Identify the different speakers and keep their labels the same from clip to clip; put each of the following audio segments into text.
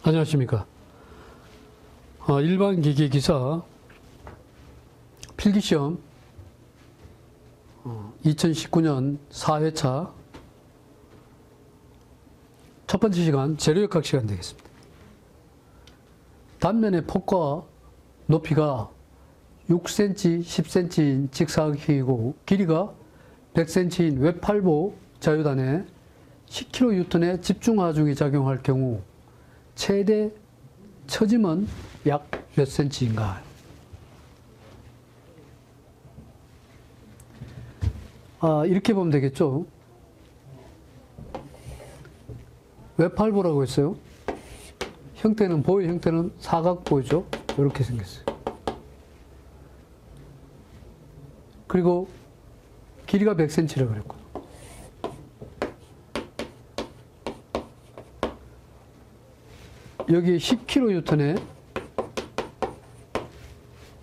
Speaker 1: 안녕하십니까. 일반 기계기사 필기시험 2019년 4회차 첫 번째 시간 재료역학 시간 되겠습니다. 단면의 폭과 높이가 6cm, 10cm인 직사각형이고 길이가 100cm인 외팔보 자유단에 10kN의 집중하중이 작용할 경우 최대 처짐은 약 몇 cm인가? 이렇게 보면 되겠죠. 외팔보라고 했어요. 형태는 보의 형태는 사각보죠. 이렇게 생겼어요. 그리고 길이가 100cm라고 그랬고. 여기 10kN의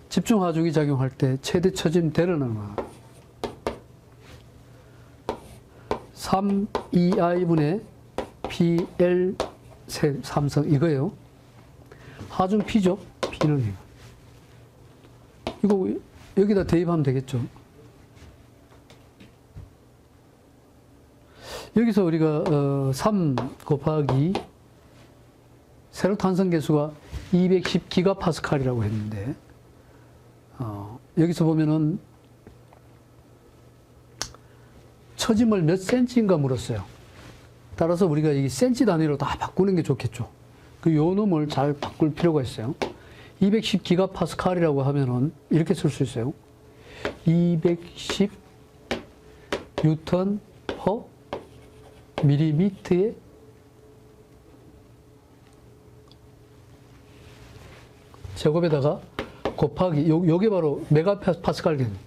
Speaker 1: 집중하중이 작용할 때 최대 처짐대는 얼마? 3EI분의 PL 삼성 이거예요. 하중 P죠. P는 이거 여기다 대입하면 되겠죠. 여기서 우리가 3 곱하기 세로 탄성 계수가 210기가파스칼이라고 했는데 여기서 보면은 처짐을 몇 센치인가 물었어요. 따라서 우리가 이 센치 단위로 다 바꾸는 게 좋겠죠. 요 놈을 잘 바꿀 필요가 있어요. 210기가파스칼이라고 하면은 이렇게 쓸 수 있어요. 210 뉴턴 퍼 밀리미터의 제곱에다가 곱하기 요게 바로 메가파스칼이겠네요.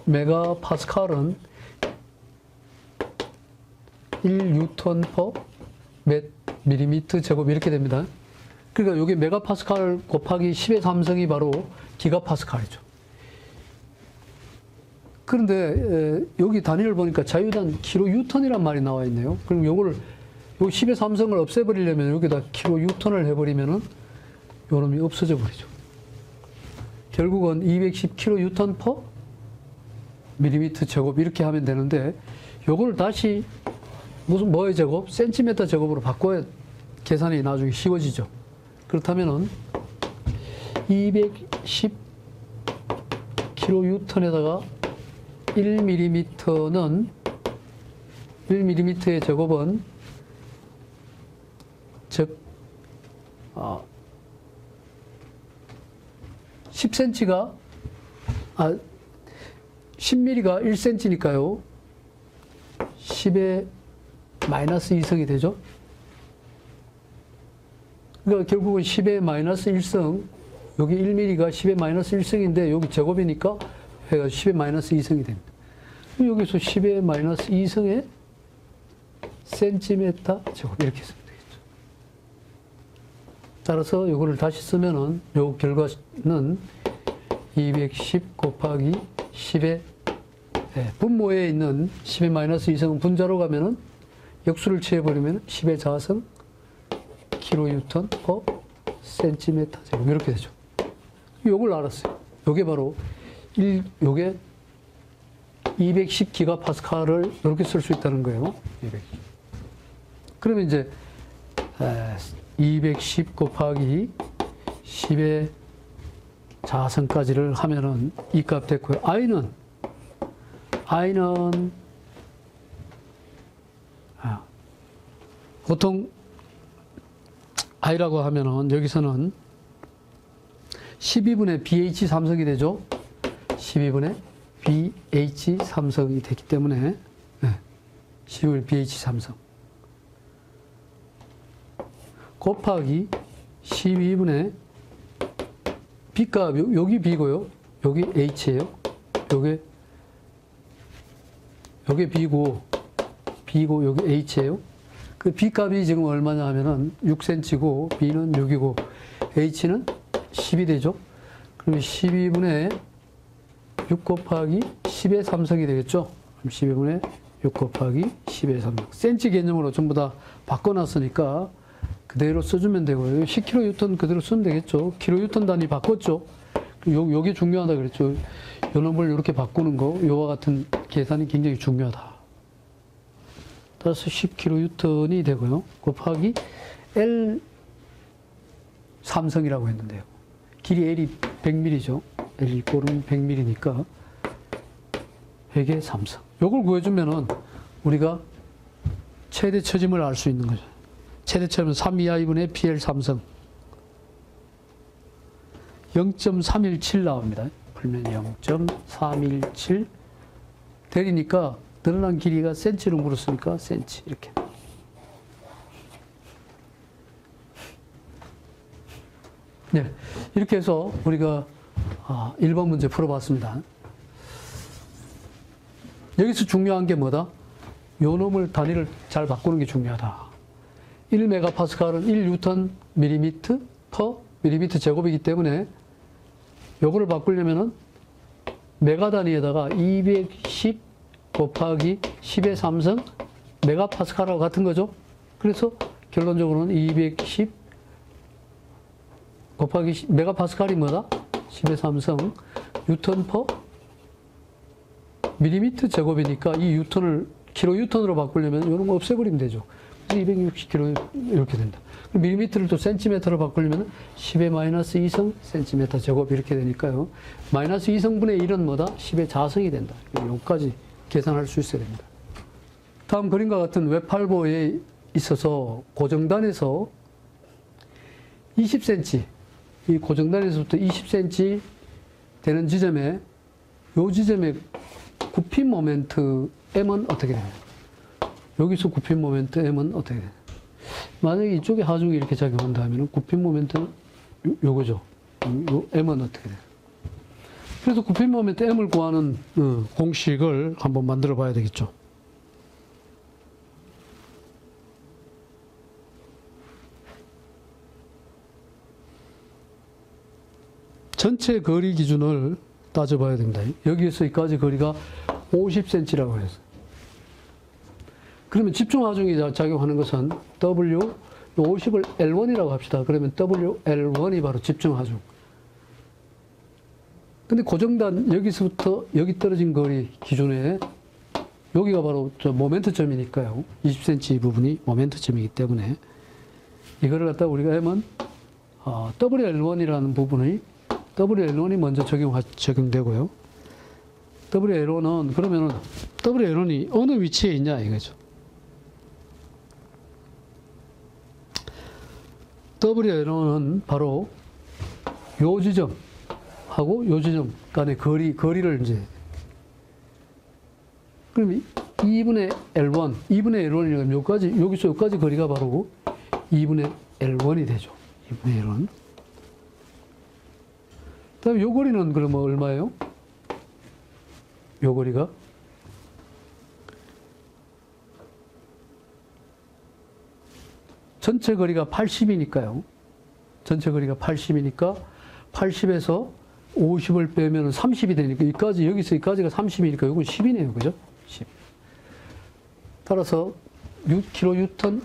Speaker 1: 1메가파스칼은 1뉴턴 퍼 몇 밀리미터 제곱 이렇게 됩니다. 그러니까 요게 메가파스칼 곱하기 10의 3성이 바로 기가파스칼이죠. 그런데 여기 단위를 보니까 자유단 킬로뉴턴이란 말이 나와 있네요. 그럼 요거를 요 10의 3성을 없애버리려면 여기다 킬로뉴턴을 해버리면은 요 놈이 없어져 버리죠. 결국은 210kN 퍼 밀리미터 제곱 이렇게 하면 되는데 요걸 다시 무슨 뭐의 제곱? 센티미터 제곱으로 바꿔야 계산이 나중에 쉬워지죠. 그렇다면은 210kN에다가 1mm는 1mm의 제곱은 즉 10cm가 10mm가 1cm니까요. 10의 마이너스 2성이 되죠. 그러니까 결국은 10의 마이너스 1성, 여기 1mm가 10의 마이너스 1성인데 여기 제곱이니까 해가 10의 마이너스 2성이 됩니다. 여기서 10의 마이너스 2성의 센티미터 제곱 이렇게 쓰면 되겠죠. 따라서 이거를 다시 쓰면은 요 결과는 210 곱하기 10의 분모에 있는 10의 마이너스 2성은 분자로 가면은 역수를 취해버리면 10의 자성 킬로뉴턴 퍼 센티미터 제곱 이렇게 되죠. 요걸 알았어요. 요게 바로 요게 210기가파스칼을 이렇게 쓸 수 있다는 거예요. 210. 그러면 이제 210 곱하기 10의 자성까지를 하면은 이 값 됐고요. I는 보통 I라고 하면은 여기서는 12분의 BH 삼성이 되죠. 12분의 BH 삼성이 됐기 때문에 12분의 BH 삼성 곱하기 12분의 B값 여기 B고요. 여기 H예요. 요게 B고 여기 H예요. 그 B값이 지금 얼마냐 하면은 6cm고 B는 6이고 H는 10이 되죠. 그럼 12분의 6 곱하기 10의 3성이 되겠죠. 그럼 12분의 6 곱하기 10의 3성. 센치 개념으로 전부 다 바꿔놨으니까 그대로 써주면 되고요. 10kN 그대로 쓰면 되겠죠. kN 단위 바꿨죠. 요게 중요하다 그랬죠. 요놈을 이렇게 바꾸는 거, 요와 같은 계산이 굉장히 중요하다. 따라서 10kN이 되고요. 곱하기 L 삼성이라고 했는데요. 길이 L이 100mm죠. L 꼴은 100mm니까 100의 삼성. 요걸 구해주면은 우리가 최대 처짐을 알 수 있는 거죠. 최대 처짐은 322분의 PL 삼성. 0.317 나옵니다. 풀면 0.317 대리니까 늘어난 길이가 센치로 물었으니까 센치 이렇게. 네, 이렇게 해서 우리가 1번 문제 풀어봤습니다. 여기서 중요한 게 뭐다? 요 놈을 단위를 잘 바꾸는 게 중요하다. 1메가파스칼은 1뉴턴 밀리미터 퍼 밀리미터 제곱이기 때문에 요거를 바꾸려면은 메가 단위에다가 210 곱하기 10의 3성 메가파스칼하고 같은 거죠. 그래서 결론적으로는 210 곱하기 메가파스칼이 뭐다? 10의 3성 뉴턴 퍼 밀리미터 제곱이니까 이 뉴턴을 킬로뉴턴으로 바꾸려면 이런 거 없애버리면 되죠. 그래서 260kg 이렇게 된다. 밀리미터를 또 센티미터로 바꾸려면 10의 마이너스 2성 센티미터 제곱 이렇게 되니까요. 마이너스 2성분의 1은 뭐다? 10의 자성이 된다. 여기까지 계산할 수 있어야 됩니다. 다음 그림과 같은 웹8보에 있어서 고정단에서 20cm, 이 고정단에서부터 20cm 되는 지점에 요 지점에 굽힌 모멘트 M은 어떻게 됩니까? 여기서 굽힌 모멘트 M은 어떻게 돼요? 만약에 이쪽에 하중이 이렇게 작용한다 하면 굽힌 모멘트는 요거죠. 요 M은 어떻게 돼요? 그래서 굽힌 모멘트 M을 구하는 공식을 한번 만들어 봐야 되겠죠. 전체 거리 기준을 따져봐야 됩니다. 여기에서 여기까지 거리가 50cm라고 해서. 그러면 집중 하중이 작용하는 것은 W, 50을 L1이라고 합시다. 그러면 WL1이 바로 집중 하중. 근데 고정단 여기서부터 여기 떨어진 거리 기준에 여기가 바로 저 모멘트점이니까요. 20cm 부분이 모멘트점이기 때문에 이거를 갖다 우리가 하면 WL1이라는 부분이 WL1이 먼저 적용되고요. WL1은 그러면은 WL1이 어느 위치에 있냐 이거죠. WL1은 바로 요 지점하고 요 지점 간의 거리를 이제 그럼 2분의 L1, 2분의 L1이라면 여기까지 여기서 여기까지 거리가 바로 2분의 L1이 되죠. 2분의 L1. 그다음에 요 거리는 그러면 얼마예요? 요 거리가 전체 거리가 80이니까요. 전체 거리가 80이니까 80에서 50을 빼면 30이 되니까 여기까지 여기서 여기까지가 30이니까 이건 10이네요. 그죠? 10. 따라서 6kN으로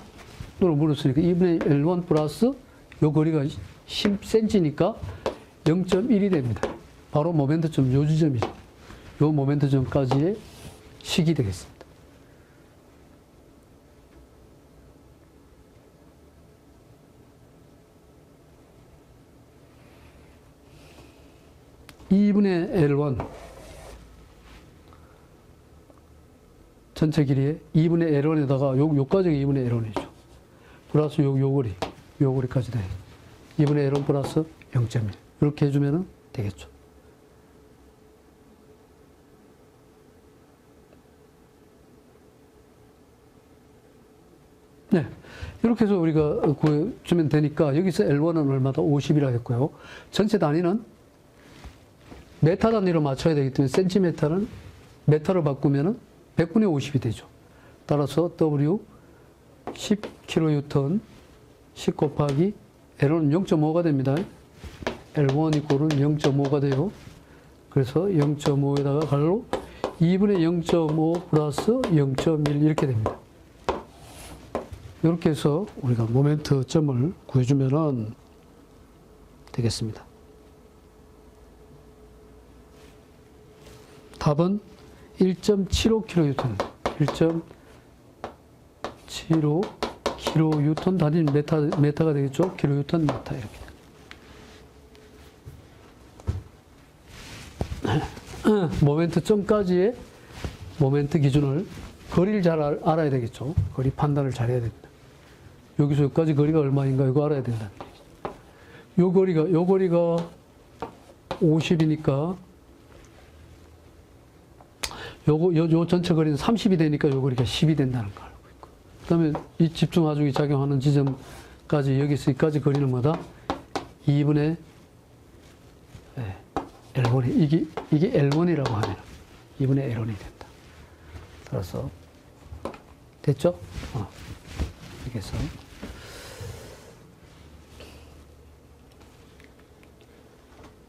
Speaker 1: 물었으니까 2분의 L1 플러스 요 거리가 10cm니까 0.1이 됩니다. 바로 모멘트점 요 지점이죠. 요 모멘트점까지의 식이 되겠습니다. (2분의 L1) 전체 길이에 2분의 L1에다가 요까지가 2분의 L1이죠. 플러스 요 거리까지 돼. 2분의 L1 플러스 0.1 이렇게 해주면 되겠죠. 네. 이렇게 해서 우리가 구해주면 되니까 여기서 L1은 얼마다? 50이라고 했고요. 전체 단위는 메타 단위로 맞춰야 되기 때문에 센티미터는 메타로 바꾸면 100분의 50이 되죠. 따라서 W 10kN 10 곱하기 L은 0.5가 됩니다. L1 이꼴은 0.5가 돼요. 그래서 0.5에다가 갈로 2분의 0.5 플러스 0.1 이렇게 됩니다. 이렇게 해서 우리가 모멘트 점을 구해주면은 되겠습니다. 답은 1.75kN, 1.75kN 단위 메타가 되겠죠? kN 메타 이렇게. 모멘트 점까지의 모멘트 기준을 거리를 잘 알아야 되겠죠? 거리 판단을 잘 해야 됩니다. 여기서 여기까지 거리가 얼마인가 이거 알아야 된다는 얘기죠. 요 거리가 50이니까 요 전체 거리는 30이 되니까 요 거리가 10이 된다는 걸 알고 있고. 그다음에 이 집중하중이 작용하는 지점까지 여기서 여기까지 거리는 뭐다? 2분의 L1이 이게 L1이라고 하면 2분의 L1이 된다. 따라서 됐죠? 이렇게 해서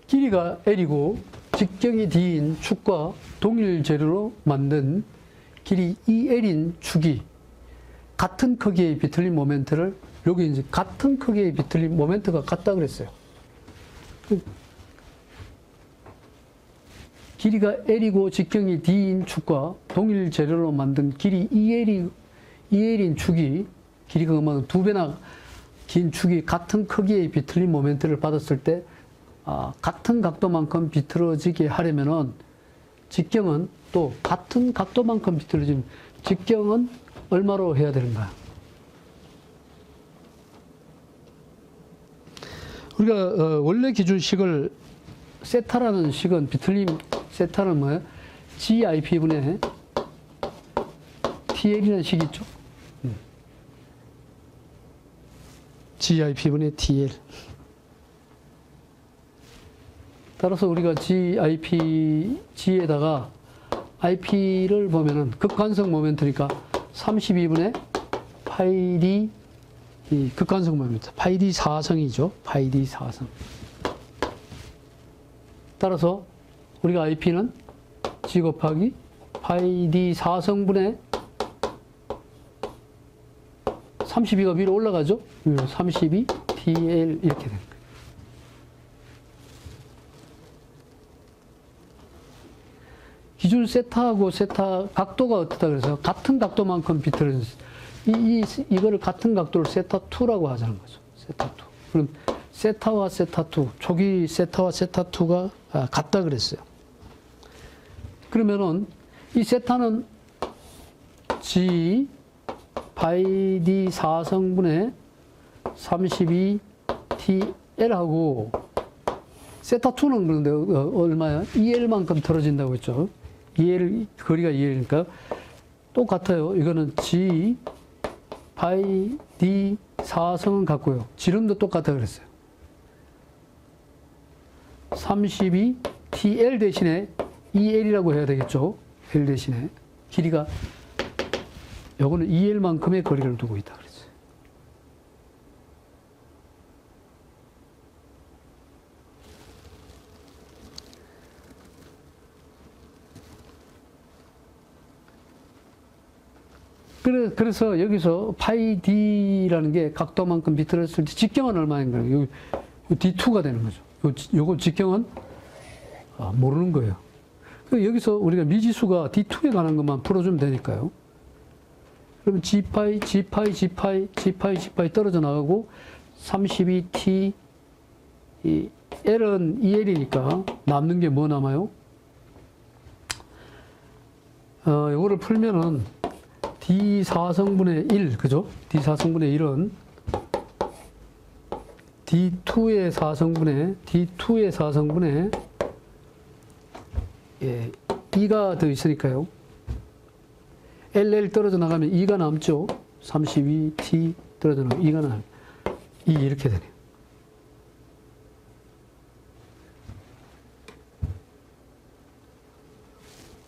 Speaker 1: 길이가 L이고 직경이 D인 축과 동일 재료로 만든 길이 2L인 축이 같은 크기의 비틀린 모멘트를 여기 이제 같은 크기의 비틀린 모멘트가 같다 그랬어요. 길이가 L이고 직경이 D인 축과 동일 재료로 만든 길이 2L인 축이 길이가 그만 2배나 긴 축이 같은 크기의 비틀린 모멘트를 받았을 때 같은 각도만큼 비틀어지게 하려면은 직경은 또 같은 각도만큼 비틀어지면 직경은 얼마로 해야 되는가? 우리가 원래 기준식을 세타라는 식은 비틀림 세타는 뭐예요? GIP분의 TL이라는 식이 있죠. GIP분의 TL. 따라서 우리가 G에다가 IP를 보면은 극관성 모멘트니까 32분의 파이 D, 이 극관성 모멘트, 파이 D 사성이죠. 파이 D 사성. 따라서 우리가 IP는 G 곱하기 파이 D 사성분의 32가 위로 올라가죠. 32 TL 이렇게 됩니다. 기준 세타하고 세타 각도가 어떻다 그래서 같은 각도만큼 비틀어진 이거를 같은 각도를 세타2라고 하자는 거죠. 세타2. 그럼 세타와 세타2, 초기 세타와 세타2가 같다 그랬어요. 그러면은 이 세타는 G 파이 D 4성분의 32 TL하고 세타2는 그런데 얼마야? 2L만큼 틀어진다고 했죠. 2L, 거리가 2L이니까 똑같아요. 이거는 G 파이 D 4성은 같고요. 지름도 똑같아 그랬어요. 32 TL 대신에 2L이라고 해야 되겠죠. L 대신에 길이가 요거는 2L만큼의 거리를 두고 있다 그랬어요. 그래서 여기서 파이 D라는 게 각도만큼 비틀었을 때 직경은 얼마인 거예요? D2가 되는 거죠. 요거 직경은 모르는 거예요. 여기서 우리가 미지수가 D2에 관한 것만 풀어주면 되니까요. 그러면 G파이 떨어져 나가고 32T 이 L은 2L이니까 남는 게 뭐 남아요? 요거를 풀면은 D4성분의 1, 그죠? D4성분의 1은 D2의 4성분의 예, 2가 더 있으니까요. LL 떨어져 나가면 2가 남죠. 32T 떨어져 나가면 2가 남아요. 2 이렇게 되네요.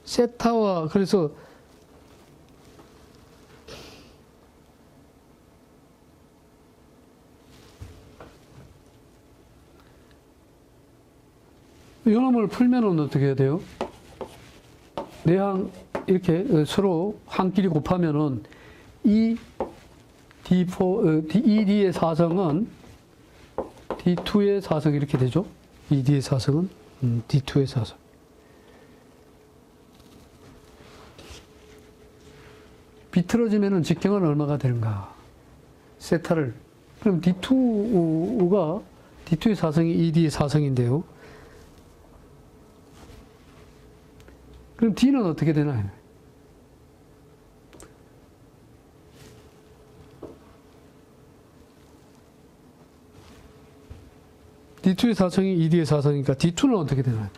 Speaker 1: 세타와 그래서 이놈을 풀면은 어떻게 해야 돼요? 내항 이렇게 서로 한 끼리 곱하면은 이 ED의 사성은 D2의 사성 이렇게 되죠. ED의 사성은 D2의 사성. 비틀어지면은 직경은 얼마가 되는가? 세타를. 그럼 D2의 사성이 ED의 사성인데요. 그럼 D는 어떻게 되나요? D2의 사성이 ED의 사성이니까 D2는 어떻게 되나요?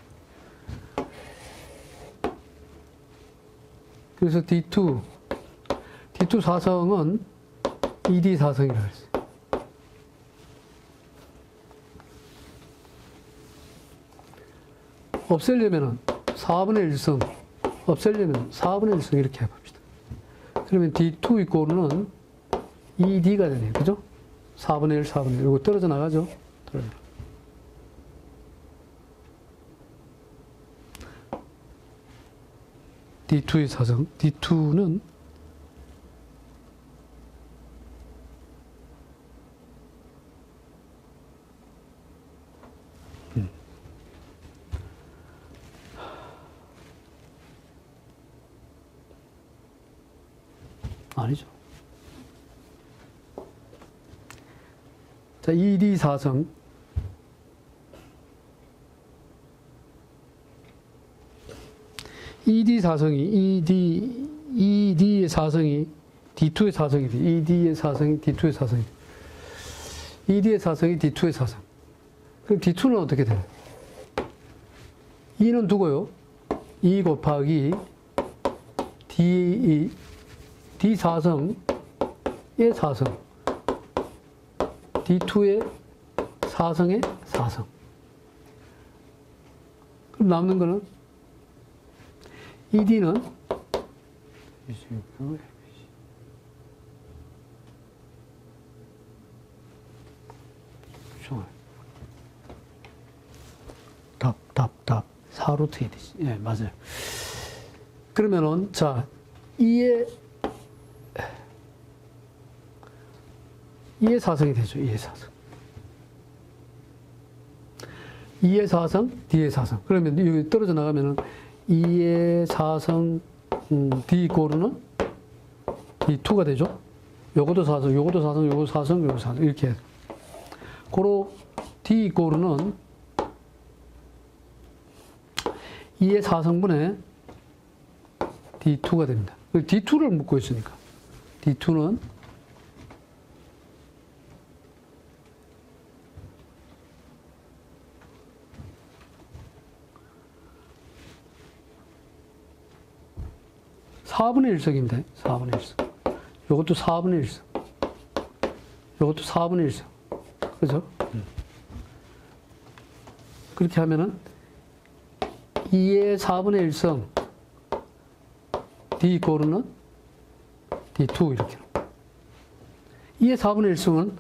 Speaker 1: 그래서 D2 사성은 ED 사성이라고 했어요. 없애려면은 4분의 1성, 없애려면 4분의 1성 이렇게 해봅시다. 그러면 D2 이꼴은 ED가 되네요. 그죠? 4분의 1, 4분의 1. 이거 떨어져 나가죠? 떨어져 나가. D2의 사성, D2는 아니죠. 자, ED 사성. ED 사성이, ED의 사성이 D2의 사성이 돼. ED의 사성이 D2의 사성이 돼. ED의 사성이 D2의 사성. 그럼 D2는 어떻게 돼요? E는 두고요. E 곱하기 D 사성의 사성. D2의 사성의 사성. 그럼 남는 거는 ED는 답 4루트 ED. 예, 맞아요. 그러면은 자, E의 사성이 되죠. E의 사성. E의 사성, D의 사성. 그러면 여기 떨어져 나가면은 E의 사성, D 이꼴은 D2가 되죠. 요것도 사성, 요것도 사성, 요것도 사성, 요것도 사성. 이렇게 해서. 고로 D 이꼴은 E의 사성분의 D2가 됩니다. D2를 묻고 있으니까. D2는 4분의 1석입니다. 4분의 1석. 요것도 4분의 1석. 요것도 4분의 1석. 그죠? 그렇게 하면은 2의 4분의 1성 D 이꼴은 D2 이렇게. 2의 4분의 1성은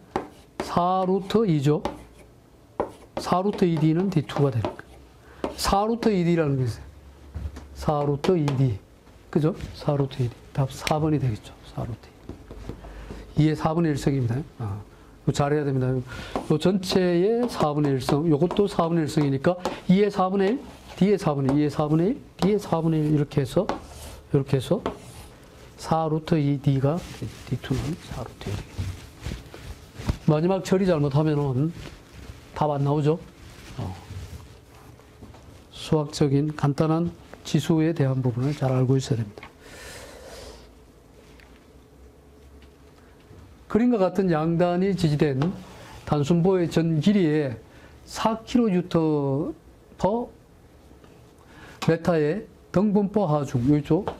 Speaker 1: 4루트 2죠. 4루트 2D는 D2가 되는 거예요. 4루트 2D라는 게 있어요. 4루트 2D. 그죠? 4루트 2D. 답 4번이 되겠죠. 4루트 2. 2의 4분의 1성입니다. 잘해야 됩니다. 요 전체의 4분의 1성, 요것도 4분의 1성이니까 2의 4분의 1, D의 4분의 1, 2의 4분의 1, D의 4분의 1 이렇게 해서 4루트 2D가 D2는 4루트 1. 마지막 처리 잘못하면은 답 안 나오죠. 수학적인 간단한 지수에 대한 부분을 잘 알고 있어야 됩니다. 그림과 같은 양단이 지지된 단순보의 전 길이에 4kN/m의 등분포 하중, 요쪽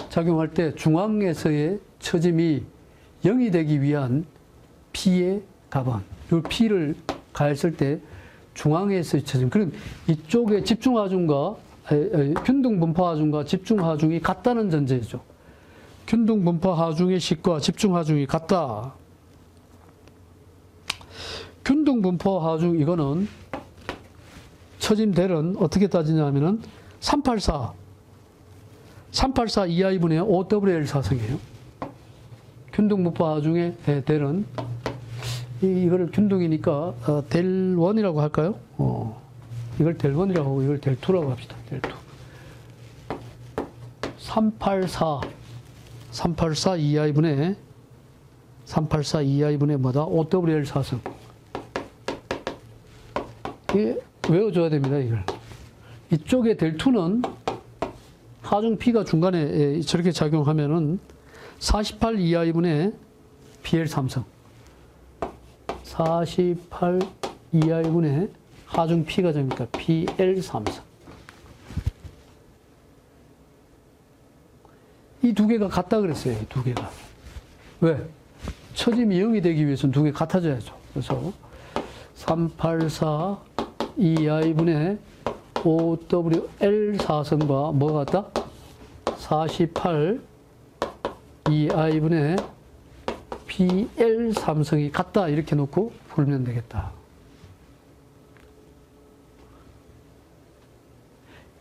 Speaker 1: 작용할 때 중앙에서의 처짐이 0이 되기 위한 P의 값은, 요 P를 가했을 때 중앙에서의 처짐, 그럼 이쪽에 집중하중과 균등분포하중과 집중하중이 같다는 전제죠. 균등분포하중의 식과 집중하중이 같다. 균등분포하중 이거는 처짐델은 어떻게 따지냐면은 384 2i분의 5WL 사성이에요. 균등분포 하중의 델은 이거를 균등이니까 델1이라고 할까요? 이걸 델1이라고 하고 이걸 델2라고 합시다. 델2. 384 2i분의 384 2i분의 뭐다? OWL 4승. 이게 외워줘야 됩니다, 이걸. 이쪽에 델2는 하중 P가 중간에 저렇게 작용하면은 48 2i분의 BL 3승. 48 2i분의 하중 P가 됩니까? BL 3승. 이 두 개가 같다 그랬어요, 이 두 개가. 왜? 처짐이 0이 되기 위해서는 두 개 같아져야죠. 그래서 384 2i분의 OWL 4승과 뭐가 같다? 48 2i분의 BL 3승이 같다. 이렇게 놓고 풀면 되겠다.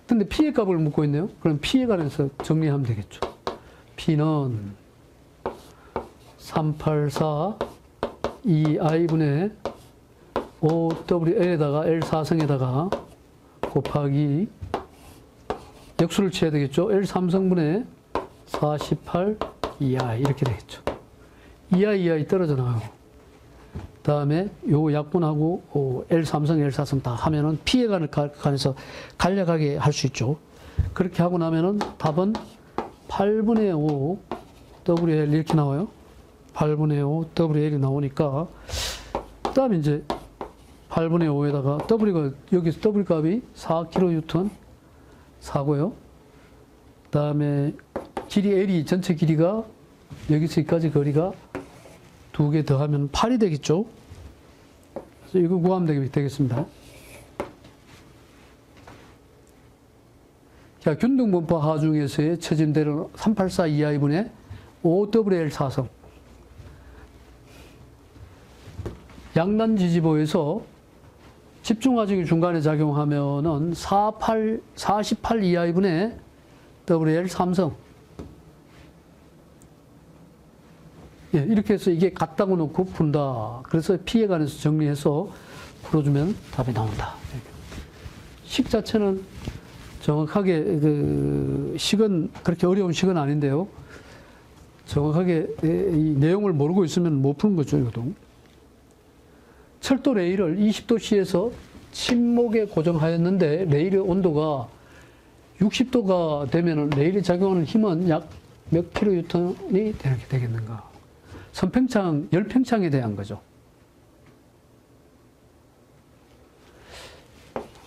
Speaker 1: 근데 P의 값을 묻고 있네요. 그럼 P에 관해서 정리하면 되겠죠. P는 384 2i분의 OWL에다가 L4승에다가 곱하기 역수를 취해야 되겠죠. L3승분의 48 2i 이렇게 되겠죠. 2i 떨어져 나가고 그 다음에 요 약분하고 L3승 L4승 다 하면은 P에 관해서 간략하게 할 수 있죠. 그렇게 하고 나면은 답은 8분의 5 WL 이렇게 나와요. 8분의 5 WL이 나오니까 그 다음에 이제 8분의 5에다가 W가 여기서 W 값이 4kN 4고요. 그 다음에 길이 L이 전체 길이가 여기서 여기까지 거리가 2개 더하면 8이 되겠죠. 그래서 이거 구하면 되겠습니다. 자, 균등분포 하중에서의 처짐대로 384 2i분의 OWL 4승. 양단지지보에서 집중하중이 중간에 작용하면은 48 2i분의 WL 3승. 예, 이렇게 해서 이게 같다고 놓고 푼다. 그래서 P에 관해서 정리해서 풀어주면 답이 나온다. 식 자체는 정확하게 식은 그렇게 어려운 식은 아닌데요. 정확하게 이 내용을 모르고 있으면 못 푸는 거죠, 이것도. 철도 레일을 20도씨에서 침목에 고정하였는데 레일의 온도가 60도가 되면 레일에 작용하는 힘은 약 몇 킬로뉴턴이 되겠는가? 선팽창, 열팽창에 대한 거죠.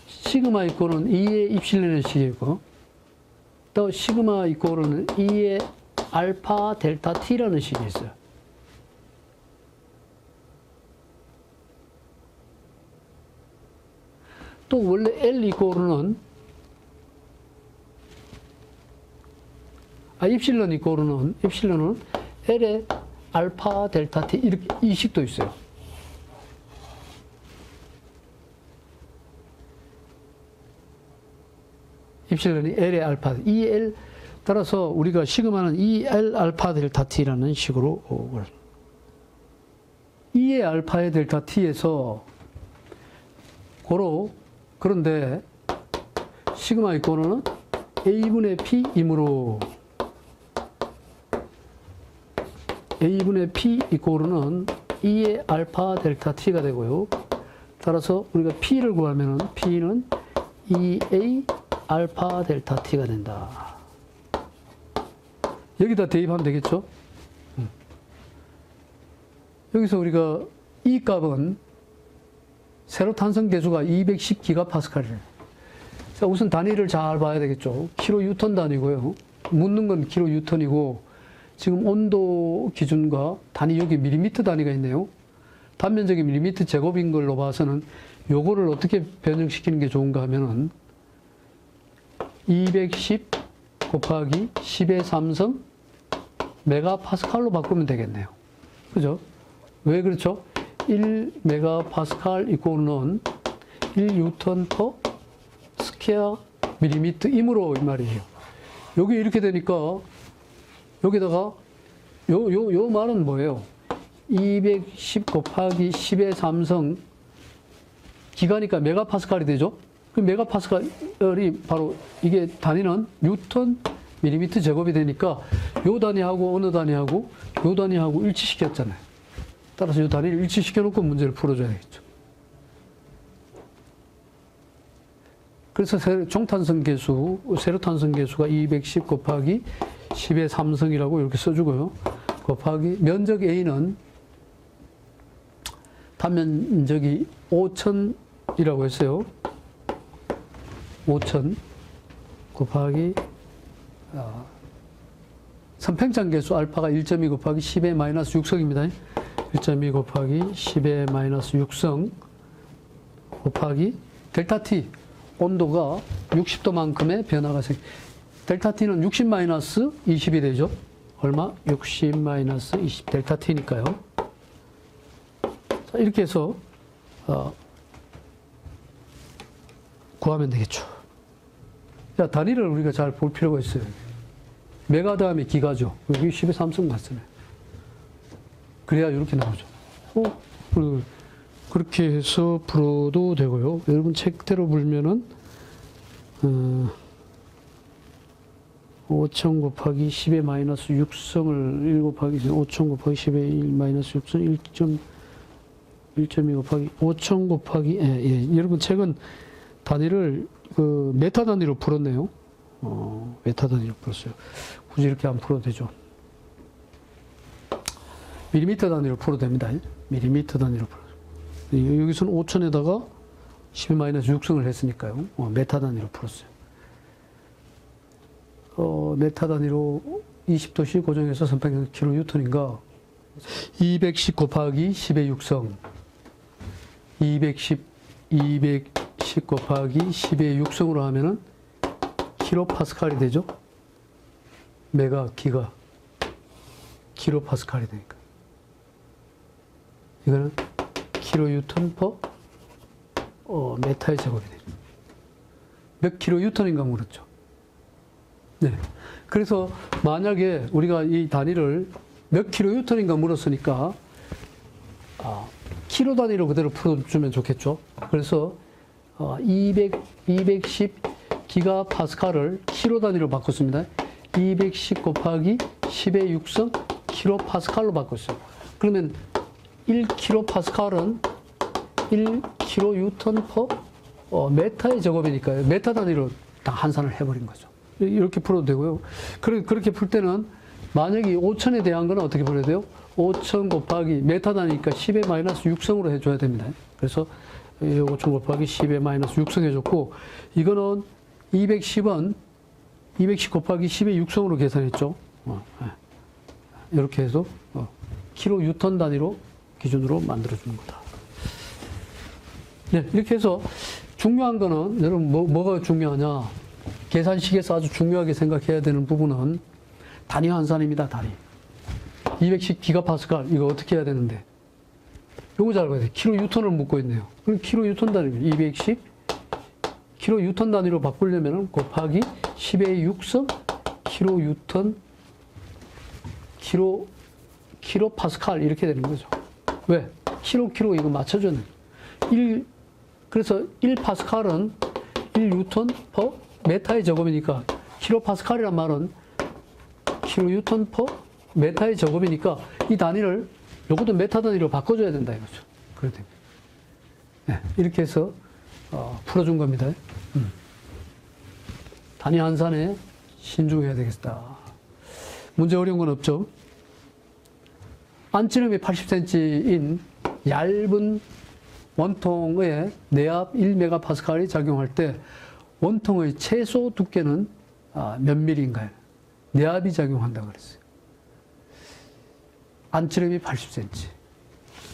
Speaker 1: 시그마 이꼬는 2의 입실린의 식이고 또 시그마 이꼬는 2의 알파 델타 T라는 식이 있어요. 또 원래 L 이꼬르는 입실론 이꼬르는 입실론은 L의 알파 델타 T 이렇게 이 식도 있어요. 입실론이 L의 알파, EL 따라서 우리가 시그마는 EL 알파 델타 T라는 식으로 E의 알파의 델타 T에서 고로 그런데 시그마 이꼬르는 A분의 P이므로 A분의 P 이꼬르는 E의 알파 델타 T가 되고요. 따라서 우리가 P를 구하면 P는 EA 알파 델타 T가 된다. 여기다 대입하면 되겠죠? 여기서 우리가 이 값은 세로 탄성 계수가 210기가파스칼이에요. 자, 우선 단위를 잘 봐야 되겠죠. 킬로뉴턴 단위고요. 묻는 건 킬로뉴턴이고 지금 온도 기준과 단위 여기 밀리미터 단위가 있네요. 단면적이 밀리미터 제곱인 걸로 봐서는 요거를 어떻게 변형시키는 게 좋은가 하면은 210 곱하기 10의 3승 메가파스칼로 바꾸면 되겠네요. 그죠? 왜 그렇죠? 1메가파스칼 이꼬는 1뉴턴 퍼 스퀘어 밀리미터 이므로 이 말이에요. 여기 이렇게 되니까 여기다가 요 말은 뭐예요? 210 곱하기 10의 3성 기가니까 메가파스칼이 되죠? 그 메가파스칼이 바로 이게 단위는 뉴턴 밀리미터 제곱이 되니까 요 단위하고 어느 단위하고 요 단위하고 일치시켰잖아요. 따라서 요 단위를 일치시켜 놓고 문제를 풀어줘야 되겠죠. 그래서 종탄성 계수, 세로탄성 계수가 210 곱하기 10의 3성이라고 이렇게 써주고요. 곱하기 면적 A는 단면적이 5,000이라고 했어요. 5,000 곱하기 선팽창 계수 알파가 1.2 곱하기 10의 마이너스 6성입니다. 1.2 곱하기 10의 마이너스 6성 곱하기 델타 T 온도가 60도만큼의 변화가 델타 T는 60 마이너스 20이 되죠. 얼마? 60 마이너스 20 델타 T니까요. 자, 이렇게 해서 구하면 되겠죠. 자, 단위를 우리가 잘 볼 필요가 있어요. 메가 다음에 기가죠. 여기 10의 3성 맞잖아요. 그래야 이렇게 나오죠. 그렇게 해서 풀어도 되고요. 여러분 책대로 불면은 5,000 곱하기 10의 마이너스 6성을 1 곱하기 5,000 곱하기 10의 1 마이너스 6성 1.2 곱하기 5,000 곱하기 여러분 책은 단위를 그 메타 단위로 풀었네요. 메타 단위로 풀었어요. 굳이 이렇게 안 풀어도 되죠. 밀리미터 단위로 풀어도 됩니다. 밀리미터 단위로 풀어도. 여기서는 5,000에다가 10의 마이너스 6성을 했으니까요. 메타 단위로 풀었어요. 메타 단위로 20도씨 고정해서 선평형 킬로뉴턴인가 210 곱하기 10의 6성 210 곱하기 10의 6성으로 하면은 킬로파스칼이 되죠. 메가 기가 킬로파스칼이 되니까 이거는 킬로뉴턴 퍼 메타의 제곱이 되죠. 몇 킬로뉴턴인가 물었죠. 네. 그래서 만약에 우리가 이 단위를 몇 킬로뉴턴인가 물었으니까 킬로 단위로 그대로 풀어주면 좋겠죠. 그래서 210 기가파스칼을 킬로 단위로 바꿨습니다. 210 곱하기 10의 6성 킬로파스칼로 바꿨어요. 그러면 1킬로파스칼은 1킬로뉴턴 퍼 메타의 제곱이니까요. 메타 단위로 다 환산을 해버린 거죠. 이렇게 풀어도 되고요. 그렇게 풀 때는 만약에 5,000에 대한 거는 어떻게 풀어야 돼요? 5,000 곱하기 메타 단위니까 10의 마이너스 6성으로 해줘야 됩니다. 그래서 5,000 곱하기 10의 마이너스 6성 해줬고 이거는 210은 210 곱하기 10의 6성으로 계산했죠. 이렇게 해서 킬로 뉴턴 단위로 기준으로 만들어주는 거다. 네, 이렇게 해서 중요한 거는 여러분 뭐가 중요하냐? 계산식에서 아주 중요하게 생각해야 되는 부분은 단위 환산입니다. 단위. 210 기가파스칼 이거 어떻게 해야 되는데? 요거 잘 봐야 돼. 킬로 뉴턴을 묻고 있네요. 그럼 킬로 뉴턴 단위입니다. 210 킬로 뉴턴 단위로 바꾸려면 곱하기 10의 6성 킬로 뉴턴 킬로 파스칼 이렇게 되는 거죠. 왜? 킬로 이거 맞춰주는. 그래서 1파스칼은 1뉴턴 퍼 메타의 제곱이니까 킬로 파스칼이란 말은 킬로 뉴턴 퍼 메타의 제곱이니까 이 단위를 요것도 메타 단위로 바꿔줘야 된다 이거죠. 그래야 됩니다. 네, 이렇게 해서 풀어준 겁니다. 단위 환산에 신중해야 되겠다. 문제 어려운 건 없죠. 안지름이 80cm인 얇은 원통의 내압 1메가파스칼이 작용할 때 원통의 최소 두께는 몇 밀리인가요? 내압이 작용한다고 그랬어요. 안지름이 80cm.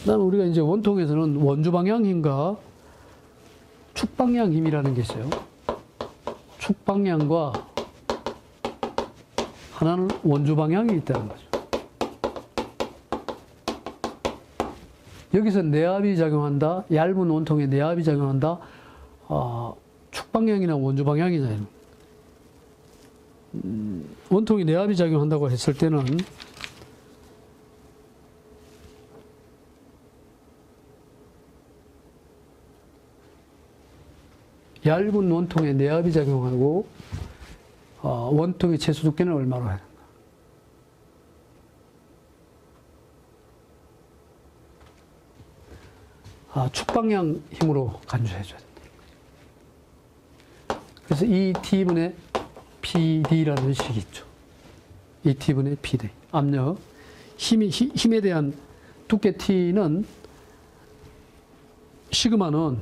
Speaker 1: 그다음 우리가 이제 원통에서는 원주 방향 힘과 축 방향 힘이라는 게 있어요. 축 방향과 하나는 원주 방향이 있다는 거죠. 여기서 내압이 작용한다. 얇은 원통에 내압이 작용한다. 축 방향이나 원주 방향이나 원통이 내압이 작용한다고 했을 때는 얇은 원통에 내압이 작용하고 원통의 최소 두께는 얼마로 해야 된다. 축방향 힘으로 간주해줘야 된다. 그래서 이 T분의 PD라는 식이 있죠. 이 T분의 PD. 압력. 힘에 대한 두께 T는 시그마는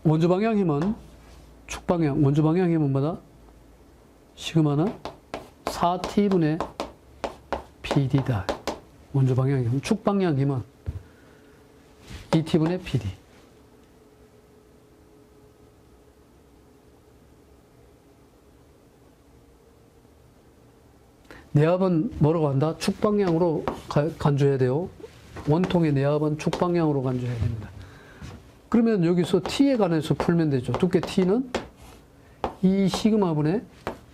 Speaker 1: 원주 방향 힘은 축방향, 원주 방향 힘은 뭐다? 시그마는 4T분의 PD다. 원주 방향 힘. 축방향 힘은 2T분의 PD. 내압은 뭐라고 한다? 축방향으로 간주해야 돼요. 원통의 내압은 축방향으로 간주해야 됩니다. 그러면 여기서 T에 관해서 풀면 되죠. 두께 T는 이 시그마분의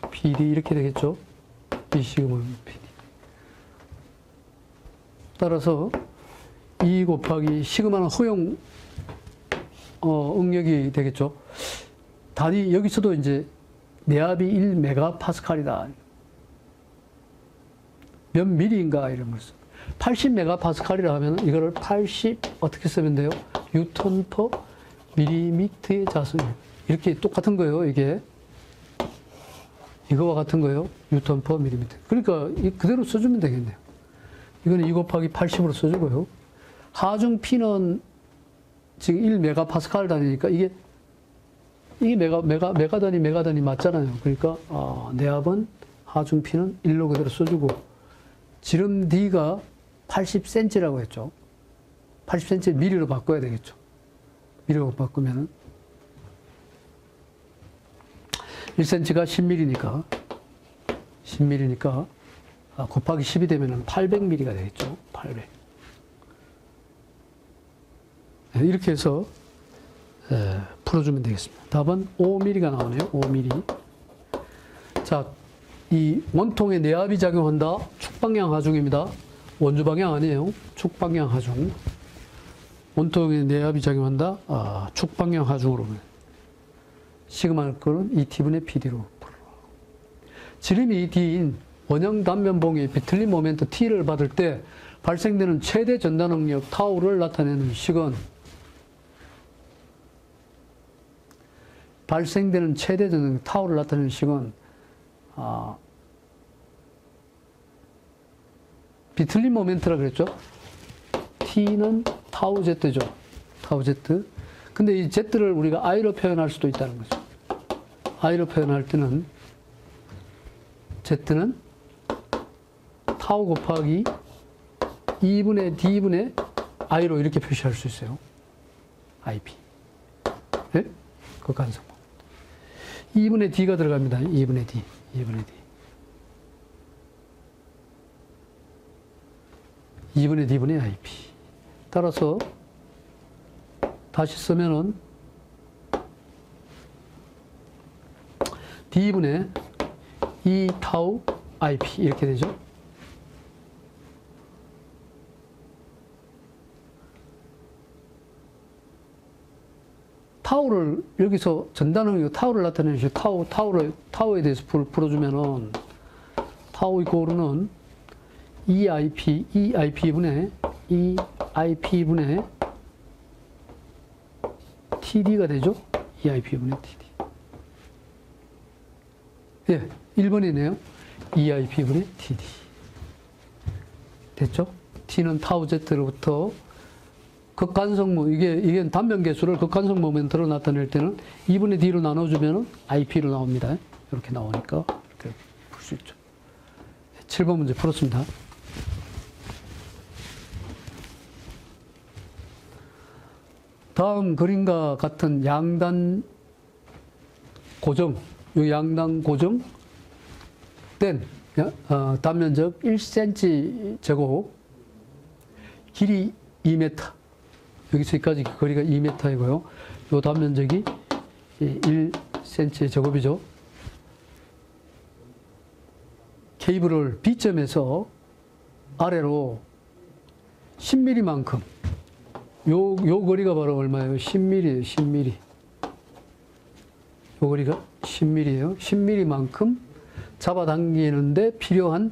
Speaker 1: PD 이렇게 되겠죠. 이 시그마분의 PD. 따라서 2 곱하기 시그마는 허용 응력이 되겠죠. 단위 여기서도 이제 내압이 1메가파스칼이다. 몇 미리인가 이런 걸 써. 80메가파스칼이라 하면 이거를 80 어떻게 쓰면 돼요? 뉴턴 퍼 밀리미터의 자승. 이렇게 똑같은 거예요. 이게 이거와 같은 거예요. 뉴턴 퍼 밀리미터. 그러니까 그대로 써주면 되겠네요. 이거는 2 곱하기 80으로 써주고요. 하중 P는 지금 1메가파스칼 단위니까 이게 메가 단위 맞잖아요. 그러니까 내압은 하중 P는 1로 그대로 써주고 지름 D가 80cm라고 했죠. 80cm 미리로 바꿔야 되겠죠. 미리로 바꾸면은 1cm가 10mm니까 곱하기 10이 되면은 800mm가 되겠죠. 800. 이렇게 해서 풀어주면 되겠습니다. 답은 5mm가 나오네요. 5mm. 자, 이 원통에 내압이 작용한다. 축방향 하중입니다. 원주 방향 아니에요. 축방향 하중. 원통에 내압이 작용한다. 축방향 하중으로. 시그마 거는 2T분의 PD로 풀어. 지름이 D인 원형 단면봉이 비틀림 모멘트 T를 받을 때 발생되는 최대 전단 응력 타우를 나타내는 식은 발생되는 최대 전단 타우를 나타내는 식은 비틀림 모멘트라 그랬죠. T는 타우 Z죠. 타우 Z. 근데 이 Z를 우리가 I로 표현할 수도 있다는 거죠. I로 표현할 때는 Z는 타우 곱하기 2분의 D분의 I로 이렇게 표시할 수 있어요. IP. 네? 그 간섭. 2분의 D가 들어갑니다. 2분의 D. 2분의 D. 2분의 D분의 IP. 따라서 다시 쓰면은 D분의 2 타우 IP 이렇게 되죠. 타우를 여기서 전단응력 타우를 나타내는 식 타우에 대해서 풀어주면은 타우 이코르는 EIP분의 TD가 되죠? EIP분의 TD. 예, 1번이네요. EIP분의 TD. 됐죠? T는 타우 Z로부터 극간성 이게 단면 개수를 극간성 모멘트로 나타낼 때는 2분의 D로 나눠주면 IP로 나옵니다. 이렇게 나오니까 이렇게 풀 수 있죠. 7번 문제 풀었습니다. 다음 그림과 같은 양단 고정, 이 양단 고정된 단면적 1cm 제곱, 길이 2m. 여기서 여기까지 거리가 2m이고요. 이 단면적이 1cm 제곱이죠. 케이블을 B점에서 아래로 10mm만큼 요 거리가 바로 얼마예요? 10mm예요. 10mm. 요거 우리가 10mm예요. 10mm만큼 잡아당기는데 필요한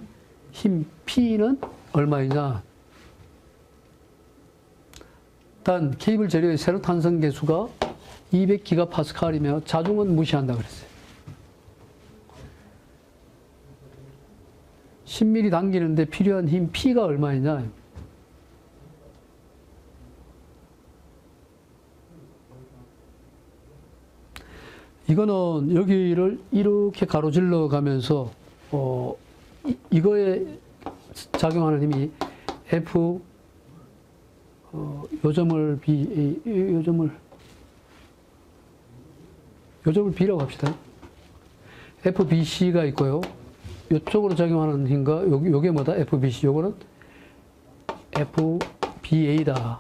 Speaker 1: 힘 P는 얼마이냐? 일단 케이블 재료의 세로 탄성 계수가 200기가파스칼이며 자중은 무시한다 그랬어요. 10mm 당기는데 필요한 힘 P가 얼마이냐? 이거는 여기를 이렇게 가로질러 가면서 이거에 작용하는 힘이 F 요점을 B라고 합시다. FBC가 있고요. 이쪽으로 작용하는 힘과 요게 뭐다? FBC. 요거는 FBA다.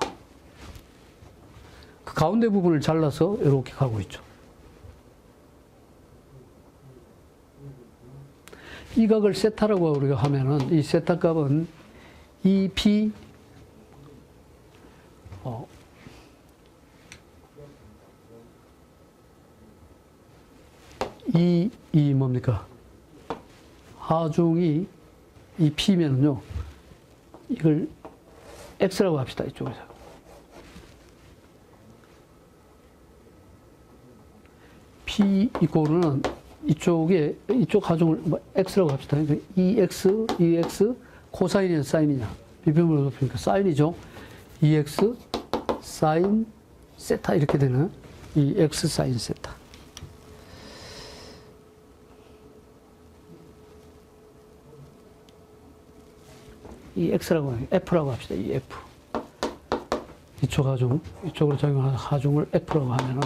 Speaker 1: 그 가운데 부분을 잘라서 이렇게 가고 있죠. 이 각을 세타라고 우리가 하면은 이 세타 값은 EP 이 뭡니까? 하중이 이 P면은요, 이걸 X라고 합시다, 이쪽에서. P 이꼴은 이쪽 하중을 X라고 합시다. EX, 코사인이냐, 사인이냐. 비평으로 높이니까 사인이죠. EX, 사인, 세타 이렇게 되는 이 X 사인 세타. 이 X라고 하는 F라고 합시다. 이 F. 이쪽 하중, 이쪽으로 작용하는 하중을 F라고 하면은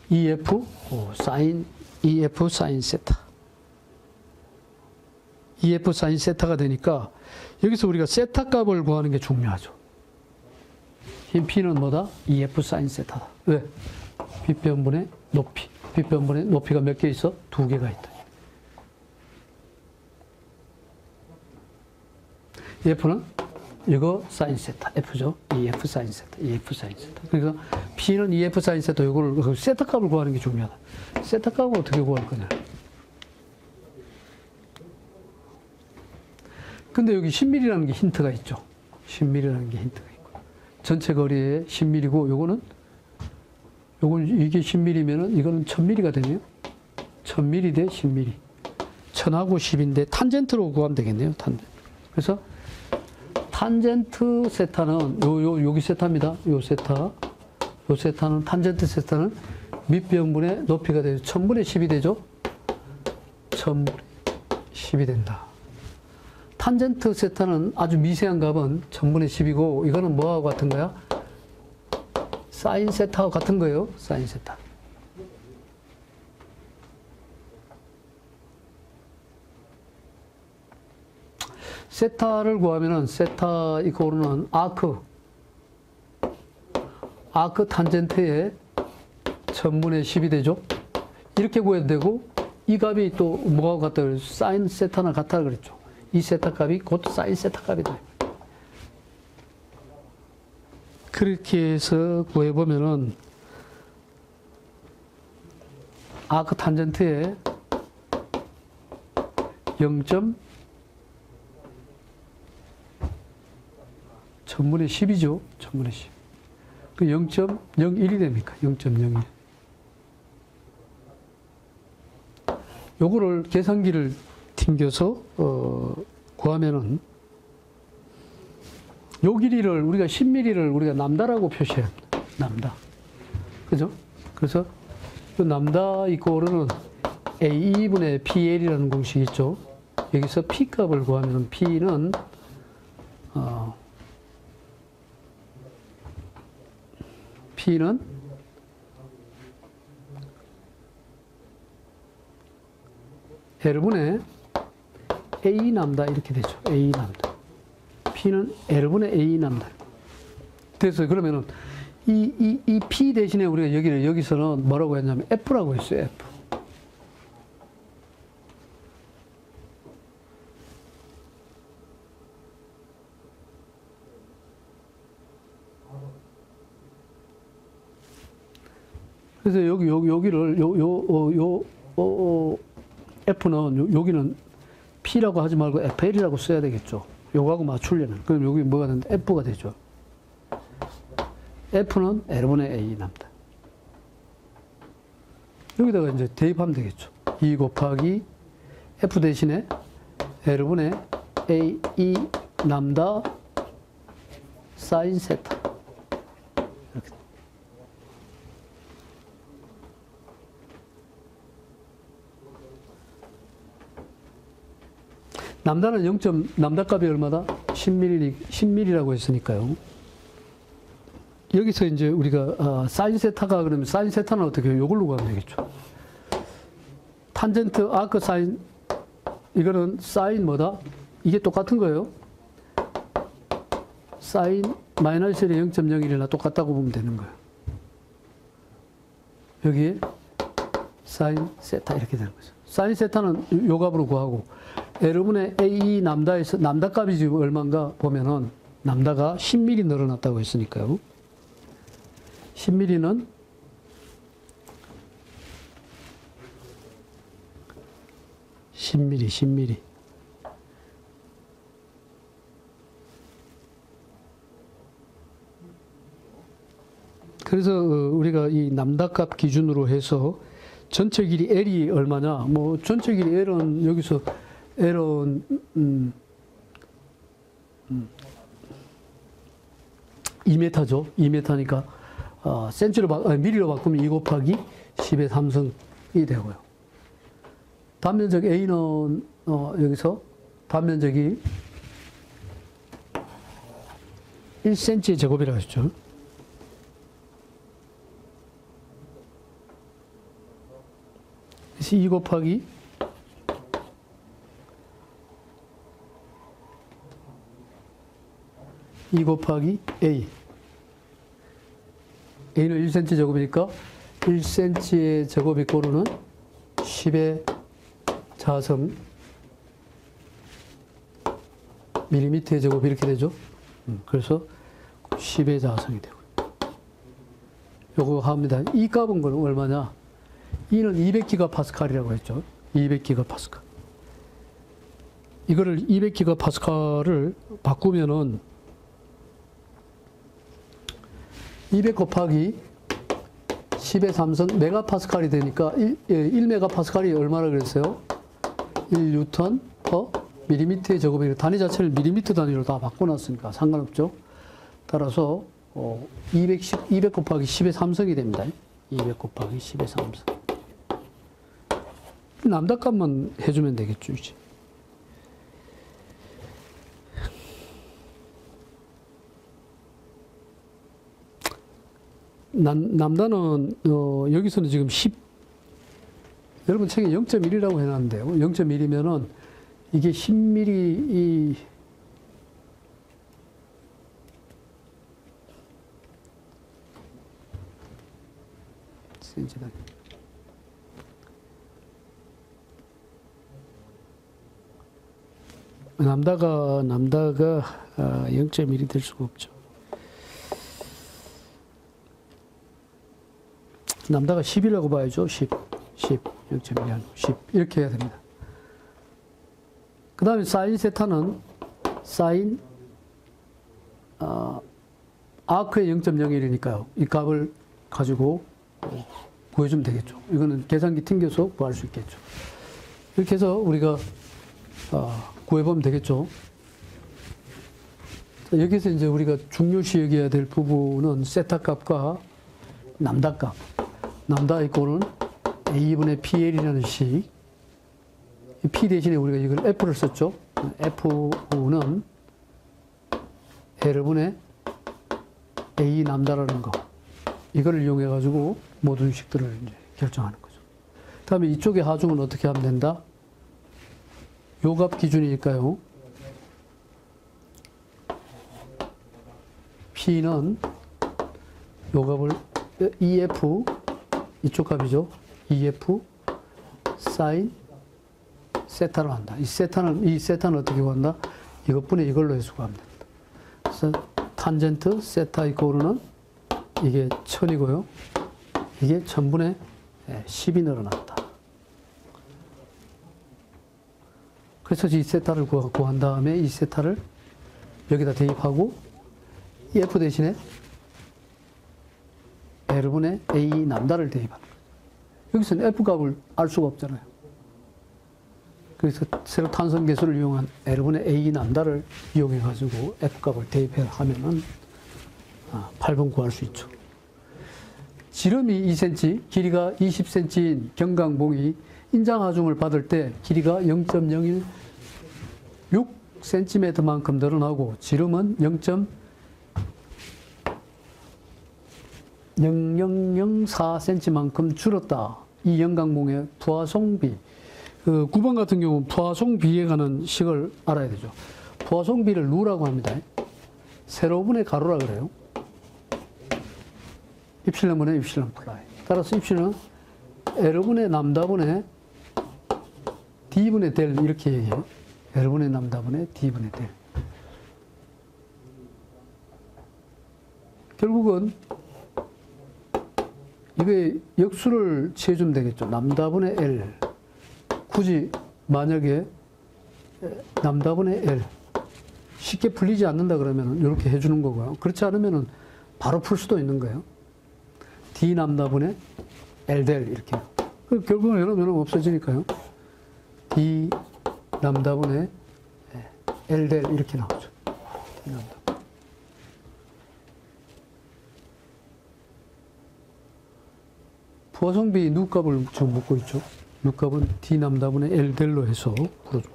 Speaker 1: EF 사인, EF 사인 세타. EF 사인 세타가 되니까 여기서 우리가 세타 값을 구하는 게 중요하죠. 힘 P는 뭐다? EF 사인 세타다. 왜? 빗변분의 높이. 빗변분의 높이가 몇 개 있어? 2개가 있다. EF는 이거 사인 세타, F죠. EF 사인 세타, EF 사인 세타. 그러니까 P는 EF 사인 세타, 이걸 세타 값을 구하는 게 중요하다. 세타 값은 어떻게 구할 거냐? 근데 여기 10mm라는 게 힌트가 있죠. 10mm라는 게 힌트가 있고. 전체 거리에 10mm고, 요거는 이게 10mm면은 이거는 1000mm가 되네요. 1000mm 대 10mm. 1000하고 10인데 탄젠트로 구하면 되겠네요. 그래서 탄젠트 세타는 여기 세타입니다. 요 세타는 탄젠트 세타는 밑변분의 높이가 되죠. 1000분의 10이 되죠. 1000분의 10이 된다. 탄젠트 세타는 아주 미세한 값은 1000분의 10이고 이거는 뭐하고 같은 거야? 사인 세타하고 같은 거예요. 사인 세타. 세타를 구하면은 세타 이코르는 아크 탄젠트에 1000분의 10이 되죠. 이렇게 구해도 되고 이 값이 또 뭐하고 같다 그랬죠? 사인 세타나 같다 그랬죠. 이 세타 값이 곧 사인 세타 값이 돼요. 그렇게 해서 구해보면은 아크 탄젠트에 1000분의 10이죠. 1000분의 10. 그 0.01이 됩니까? 0.01. 요거를 계산기를 튕겨서 구하면은 요 길이를 우리가 10mm를 우리가 남다라고 표시해야 합니다. 남다. 그죠? 그래서 그 남다 이코르는 A분의 PL이라는 공식이 있죠. 여기서 P 값을 구하면 P는 P는 L분의 A 남다 이렇게 되죠. A 남다. P는 L분의 A 남다. 그래서 그러면은 이 P 대신에 우리가 여기서는 뭐라고 했냐면 F라고 했어요. F. 그래서 여기를 F는 여기는 P라고 하지 말고 FL이라고 써야 되겠죠. 요거하고 맞추려면. 그럼 여기 뭐가 되는데 F가 되죠. F는 L분의 A 남다. 여기다가 이제 대입하면 되겠죠. 2 곱하기 F 대신에 L분의 A, E, 남다, 사인 세타. 이렇게. 남다는 0. 남다 값이 얼마다? 10mm라고 했으니까요. 여기서 이제 우리가 사인 세타가 그러면 사인 세타는 어떻게 해요? 이걸로 가면 되겠죠. 탄젠트 아크 사인 이거는 사인 뭐다? 이게 똑같은 거예요. 사인 마이너스 0.01이나 똑같다고 보면 되는 거예요. 여기에 사인 세타 이렇게 되는 거죠. 사인 세타는 요 값으로 구하고 L분의 A 남다에서 남다 값이 지금 얼마인가 보면은 남다가 10mm 늘어났다고 했으니까요. 10mm는 10mm. 그래서 우리가 이 남다값 기준으로 해서 전체 길이 L이 얼마냐? 뭐 전체 길이 L은 여기서 L은 2m죠. 2m니까 미리로 바꾸면 2 곱하기 10의 3승이 되고요. 단면적 A는 여기서 단면적이 1cm의 제곱이라고 했죠. 그래서 2 곱하기 2 곱하기 A. A는 1cm 제곱이니까 1cm의 제곱이 고르는 10의 자성 밀리미터의 제곱 이렇게 되죠. 그래서 10의 자성이 되고. 요거 합니다. 이 값은 그럼 얼마냐? E는 200기가파스칼이라고 했죠. 200기가파스칼. 이거를 200기가파스칼을 바꾸면은 200 곱하기 10의 3선 메가파스칼이 되니까 1메가파스칼이 얼마나 그랬어요? 1뉴턴 퍼 밀리미터의 제곱이 단위 자체를 밀리미터 단위로 다 바꿔놨으니까 상관없죠. 따라서 200 곱하기 10의 3성이 됩니다. 200 곱하기 10의 3성. 남다값만 해주면 되겠죠, 이제. 남다는 여기서는 지금 10 여러분 책에 0.1이라고 해놨는데요. 0.1이면은 이게 10mm 센치다. 남다가 0.1이 될 수가 없죠. 남다가 10이라고 봐야죠. 10, 0.1이 아니고 10 이렇게 해야 됩니다. 그 다음에 사인 세타는 사인 아크의 0.01이니까요. 이 값을 가지고 구해주면 되겠죠. 이거는 계산기 튕겨서 구할 수 있겠죠. 이렇게 해서 우리가 구해보면 되겠죠. 여기서 이제 우리가 중요시 여겨야 될 부분은 세타 값과 남다 값. 남다 이꼴은 A분의 PL이라는 식. P 대신에 우리가 이걸 F를 썼죠. F는 L분의 A 남다라는 거. 이거를 이용해가지고 모든 식들을 이제 결정하는 거죠. 그 다음에 이쪽의 하중은 어떻게 하면 된다? 요 값 기준이니까요. P는 요 값을 EF 이쪽 값이죠. EF 사인 세타로 한다. 이 세타는 어떻게 구한다? 이것분의 이걸로 해서 구하면 됩니다. 그래서 탄젠트 세타 이코르는 이게 1000이고요. 이게 1000분의 10이 늘어났다. 그래서 이 세타를 구한 다음에 이 세타를 여기다 대입하고 이 F 대신에 L분의 A 남다를 대입하는 거예요. 여기서는 F 값을 알 수가 없잖아요. 그래서 세로 탄성 계수를 이용한 L분의 A 남다를 이용해 가지고 F 값을 대입해 하면은 8번 구할 수 있죠. 지름이 2cm, 길이가 20cm인 경강봉이 인장하중을 받을 때 길이가 0.016cm만큼 늘어나고 지름은 0.0004cm만큼 줄었다. 이 영강봉의 부하송비. 9번 같은 경우는 부하송비에 관한 식을 알아야 되죠. 부하송비를 루라고 합니다. 세로분의 가로라 그래요. 입실론분의 입실론 플라이. 따라서 입실은 L분의 람다분의 D분의 델 이렇게 얘기해요. L분의 람다분의 D분의 델. 결국은 이게 역수를 취해주면 되겠죠. 람다분의 L. 굳이 만약에 람다분의 L 쉽게 풀리지 않는다 그러면 이렇게 해주는 거고요. 그렇지 않으면 바로 풀 수도 있는 거예요. D 람다분의 L 델 이렇게. 결국은 여러분 없어지니까요. D 람다분의 L 델 이렇게 나오죠. D 람다. 부하성비 누 값을 지금 묻고 있죠. 누 값은 D 람다분의 L 델로 해서 풀어줘.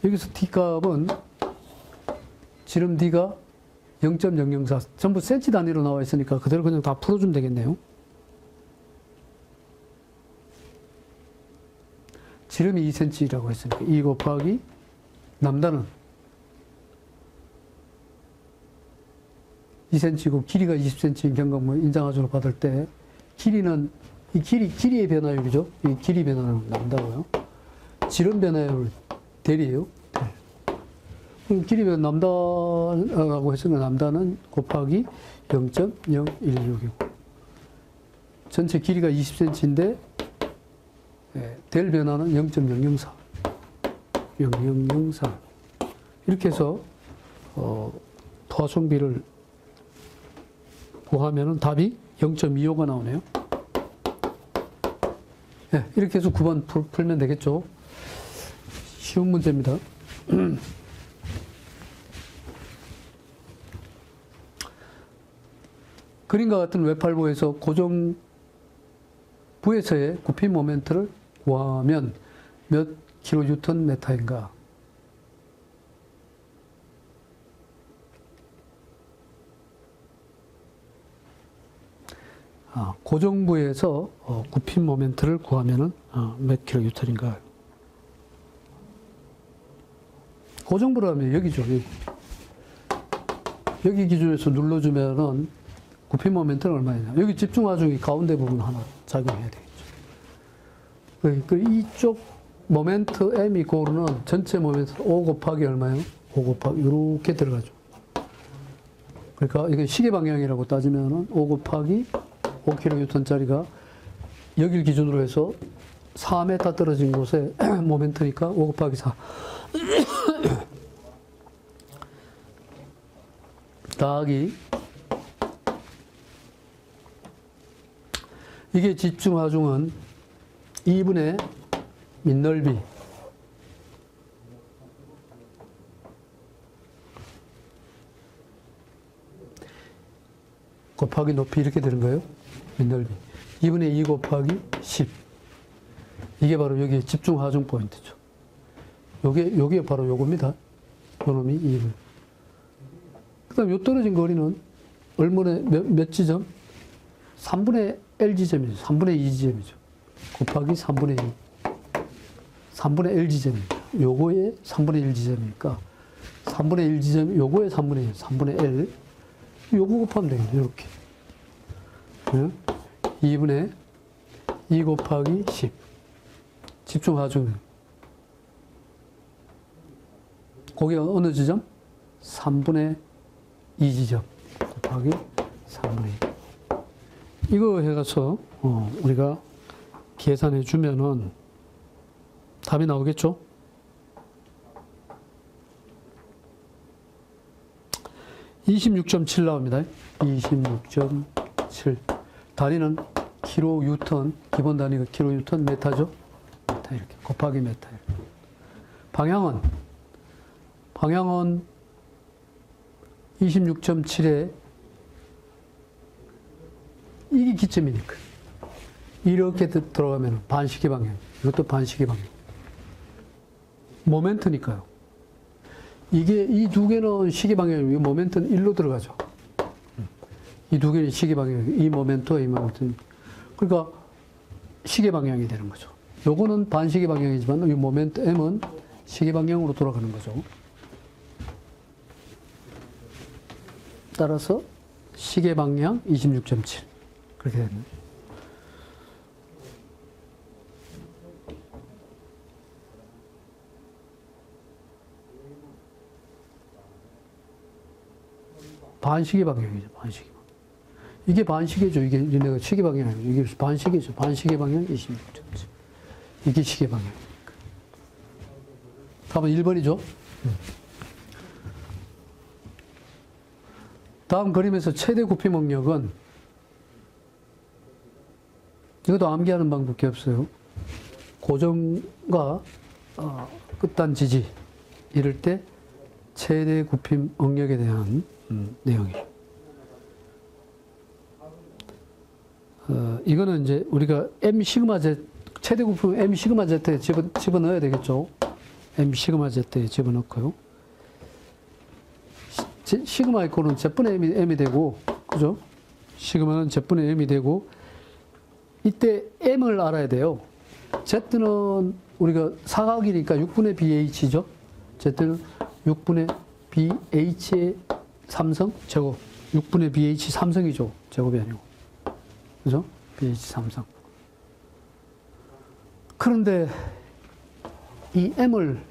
Speaker 1: 여기서 D 값은 지름 D가 0.004 전부 센치 단위로 나와 있으니까 그대로 그냥 다 풀어주면 되겠네요. 지름이 2cm라고 했으니까 2 곱하기 람다는 2cm고 길이가 20cm인 경강봉 인장하중을 받을 때 길이는 이 길이의 변화율이죠. 이 길이 변화는 람다고요. 지름 변화율 델이에요. 그럼 길이 변화 람다라고 했으니까 람다는 곱하기 0.0166이고 전체 길이가 20cm인데 델 변화는 0.004 0004 이렇게 해서 부하성비를 구하면은 답이 0.25가 나오네요. 네, 이렇게 해서 9번 풀면 되겠죠. 쉬운 문제입니다. 그림과 같은 외팔부에서 고정부에서의 굽힘 모멘트를 구하면 몇 킬로뉴턴 메타인가? 고정부에서 굽힘 모멘트를 구하면은 몇 킬로뉴턴인가? 고정부라면 여기죠. 여기 기준에서 눌러주면은 굽힘 모멘트는 얼마냐? 여기 집중하중이 가운데 부분 하나 작용해야 되겠죠. 이쪽 모멘트 M 이고르는 전체 모멘트 5 곱하기 얼마예요? 5 곱하기 이렇게 들어가죠. 그러니까 이게 시계 방향이라고 따지면은 5 곱하기 5kN짜리가 여길 기준으로 해서 4m 떨어진 곳에 모멘트니까 5 곱하기 4 더하기 이게 집중하중은 2분의 밑넓이 곱하기 높이 이렇게 되는 거예요. 밑넓이 2분의 2 곱하기 10 이게 바로 여기 집중하중 포인트죠. 요게 바로 요겁니다. 요놈이 2분. 그 다음 요 떨어진 거리는 얼마나 몇 지점? 3분의 L 지점이죠. 3분의 2 지점이죠. 곱하기 3분의 2. 3분의 L 지점입니다. 요거의 3분의 1 지점이니까 3분의 1 지점, 요거의 3분의 1, 3분의 L. 요거 곱하면 되겠네요. 이렇게. 2분의 2 곱하기 10. 집중하중. 거기가 어느 지점? 3분의 2 지점. 곱하기 3분의 2. 이거 해가서 우리가 계산해 주면은 답이 나오겠죠? 26.7 나옵니다. 26.7. 단위는 킬로 뉴턴, 기본 단위가 킬로 뉴턴 메타죠? 메타 이렇게 곱하기 메타. 방향은 26.7에 이게 기점이니까. 이렇게 들어가면 반시계 방향. 이것도 반시계 방향. 모멘트니까요. 이게 이 두 개는 시계 방향이고 모멘트는 1로 들어가죠. 이 두 개는 시계 방향. 이 모멘트와 이 모멘트. 그러니까 시계 방향이 되는 거죠. 요거는 반시계 방향이지만 이 모멘트 M은 시계 방향으로 돌아가는 거죠. 따라서 시계 방향 26.7 그렇게 되는. 반시계 방향이죠. 반시계 방향. 이게 반시계죠. 이게 내가 시계 방향이 아니고 이게 반시계죠. 반시계 방향 26.7. 이게 시계 방향이니까. 답은 1번이죠. 다음 그림에서 최대 굽힘 응력은 이것도 암기하는 방법밖에 없어요. 고정과 끝단 지지 이럴 때 최대 굽힘 응력에 대한 내용이에요. 이거는 이제 우리가 M 시그마 Z 최대 굽힘 M 시그마 Z에 집어넣어야 되겠죠. M 시그마 Z에 집어넣고요. 시그마 이코는 Z분의 M이 되고, 그죠? 시그마는 Z분의 M이 되고, 이때 M을 알아야 돼요. Z는 우리가 사각이니까 6분의 BH죠. Z는 6분의 BH의 3성 제곱. 6분의 BH 3성이죠. 제곱이 아니고. 그죠? BH 3성. 그런데 이 M은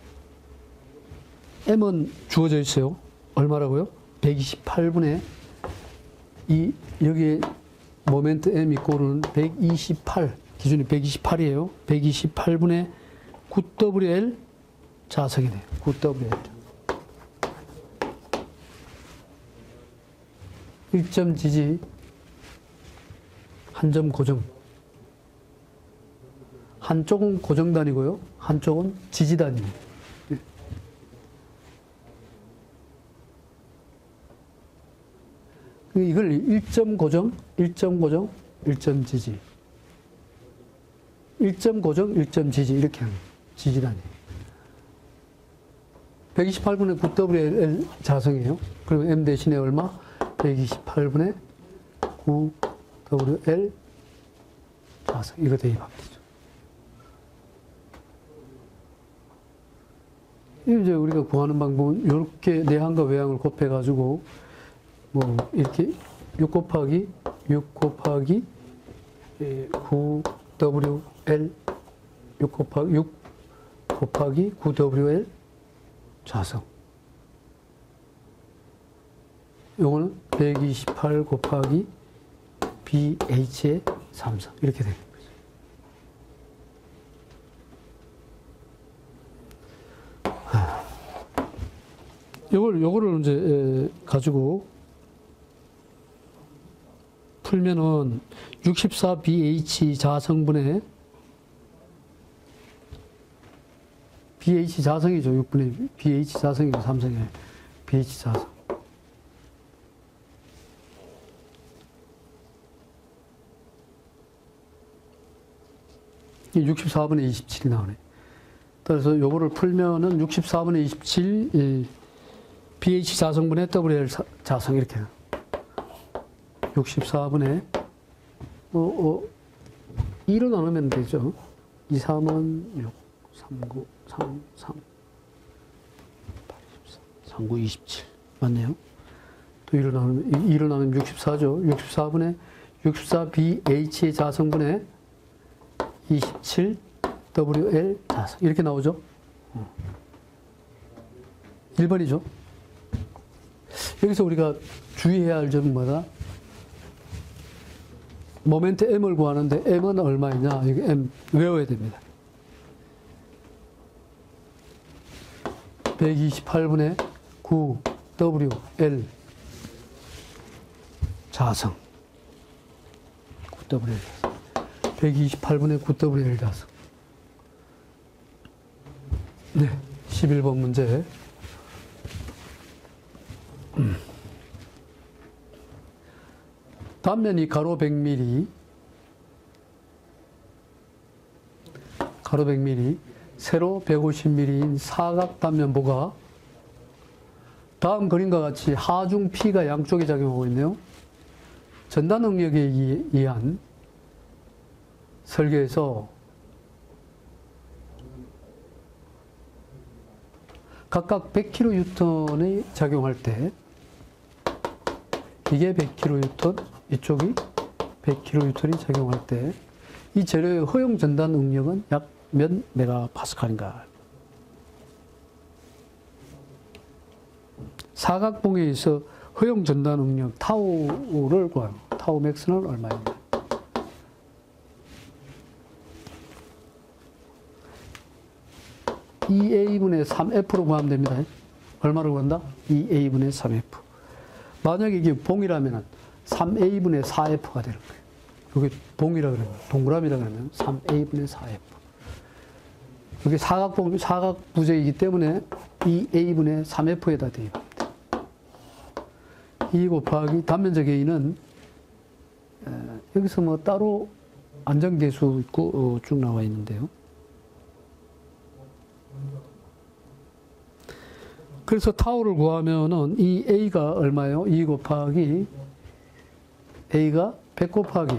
Speaker 1: 주어져 있어요. 얼마라고요? 128분의 여기에 모멘트 M 이꼴은 128, 기준이 128이에요. 128분의 9WL 자석이 돼요. 9WL. 1점 지지, 한 점 고정. 한쪽은 고정단이고요. 한쪽은 지지단이에요. 이걸 1점 고정, 1점 고정, 1점 지지. 1점 고정, 1점 지지. 이렇게 하는 지지단이에요. 128분의 9WL 자성이에요. 그러면 M 대신에 얼마? 128분의 9WL 자성. 이거 대입하면 되죠. 이제 우리가 구하는 방법은 이렇게 내항과 외항을 곱해가지고 뭐 이렇게 6 곱하기 9WL 6 곱하기 9WL 자성. 요거는 128 곱하기 BH의 3성 이렇게 되는 거죠. 요거를 이제 가지고 풀면은 64BH 자성분의 BH 자성이죠. 6분의 BH 자성이고 3성이에요. BH 자성. 이 64분의 27이 나오네. 그래서 요거를 풀면은 64분의 27 BH 자성분의 WL 자성 이렇게 64분의 2로 나누면 되죠. 2, 3은 6, 3, 9, 3, 3, 8, 24, 3, 9, 27 맞네요. 또 2로 나누면 64죠. 64분의 64BH 자성분의 27WL 자성 이렇게 나오죠. 1번이죠. 여기서 우리가 주의해야 할 점마다 모멘트 M을 구하는데 M은 얼마이냐? 여기 M 외워야 됩니다. 128분의 9 WL 자성 9WL 128분의 9WL 자성. 네, 11번 문제. 단면이 가로 100mm, 가로 100mm, 세로 150mm인 사각 단면보가 다음 그림과 같이 하중 P가 양쪽에 작용하고 있네요. 전단 능력에 의한 설계에서 각각 100kN이 작용할 때 이게 100kN, 이쪽이 100kN이 작용할 때 이 재료의 허용 전단 능력은 약 몇 메가파스칼인가? 사각봉에 있어 허용 전단 능력 타우를 구하는 타우 맥스는 얼마입니까? EA분의 3F로 구하면 됩니다. 얼마를 구한다? EA분의 3F. 만약에 이게 봉이라면 3A분의 4F가 되는 거예요. 이게 봉이라 그러면, 동그라미라 그러면 3A분의 4F. 이게 사각봉, 사각부재이기 때문에 EA분의 3F에다 대입합니다. 2 곱하기 단면적 A는 여기서 뭐 따로 안정계수 있고 쭉 나와 있는데요. 그래서 타우를 구하면은 이 A가 얼마예요? 2 곱하기 A가 100 곱하기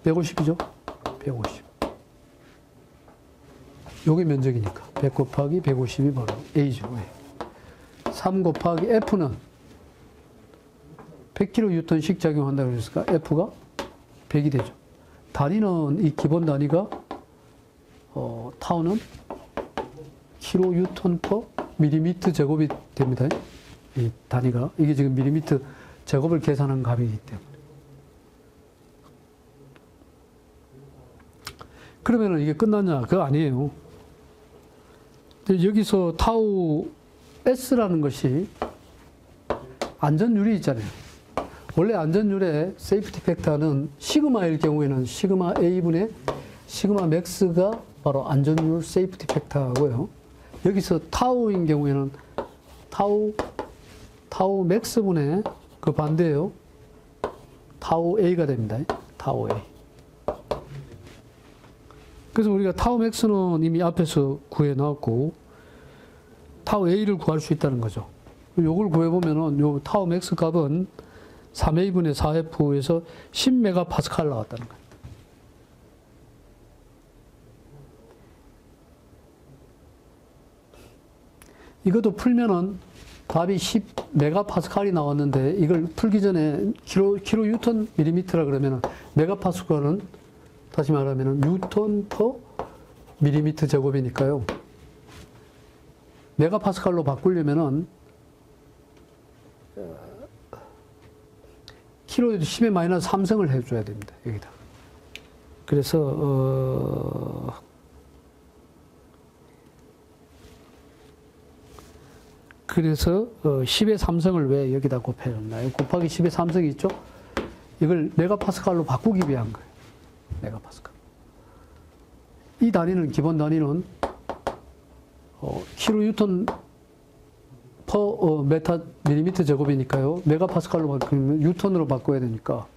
Speaker 1: 150이죠? 150. 요게 면적이니까 100 곱하기 150이 바로 A죠. 3 곱하기 F는 100kN씩 작용한다고 그랬으니까 F가 100이 되죠. 단위는 이 기본 단위가 타우는 kN per 밀리미터 제곱이 됩니다. 이 단위가 이게 지금 밀리미터 제곱을 계산한 값이기 때문에. 그러면은 이게 끝났냐? 그거 아니에요. 여기서 타우 S라는 것이 안전율이 있잖아요. 원래 안전율의 세이프티 팩터는 시그마일 경우에는 시그마 A분의 시그마 맥스가 바로 안전율 세이프티 팩터고요. 여기서 타우인 경우에는 타우 맥스분의 그 반대예요. 타우 A가 됩니다. 타우 A. 그래서 우리가 타우 맥스는 이미 앞에서 구해 나왔고 타우 A를 구할 수 있다는 거죠. 요걸 구해보면은 요 타우 맥스 값은 3A분의 4F에서 10메가파스칼 나왔다는 거예요. 이것도 풀면은 답이 10메가파스칼이 나왔는데 이걸 풀기 전에 킬로뉴턴 밀리미터라 그러면은 메가파스칼은 다시 말하면은 뉴턴 퍼 밀리미터 제곱이니까요. 메가파스칼로 바꾸려면은 킬로에도 10의 마이너스 3승을 해줘야 됩니다. 여기다. 그래서 10의 3승을 왜 여기다 곱해줬나요? 곱하기 10의 3승이 있죠? 이걸 메가파스칼로 바꾸기 위한 거예요. 메가파스칼. 이 단위는, 기본 단위는 킬로뉴턴 퍼 메타 밀리미터 제곱이니까요. 메가파스칼로 바꾸면 뉴턴으로 바꿔야 되니까.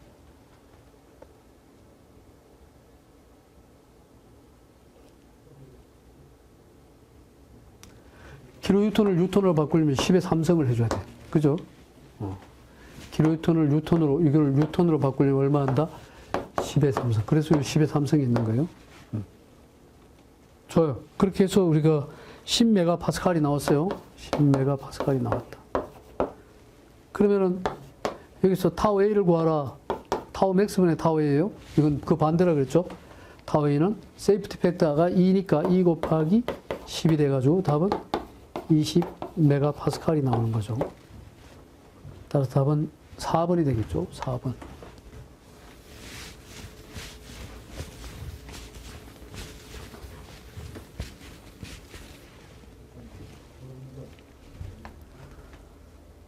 Speaker 1: 킬로뉴턴을 뉴턴으로 바꾸려면 10의 3승을 해줘야 돼. 그죠? 킬로뉴턴을 뉴턴으로, 이걸 뉴턴으로 바꾸려면 얼마 한다? 10의 3승. 그래서 10의 3승이 있는 거예요. 좋아요. 그렇게 해서 우리가 10메가파스칼이 나왔어요. 10메가파스칼이 나왔다. 그러면은 여기서 타우 A를 구하라. 타우 맥스분의 타우 A예요. 이건 그 반대라 그랬죠. 타우 A는 세이프티 팩터가 2니까 2 곱하기 10이 돼가지고 답은 20 메가파스칼이 나오는 거죠. 따라서 답은 4번이 되겠죠. 4번.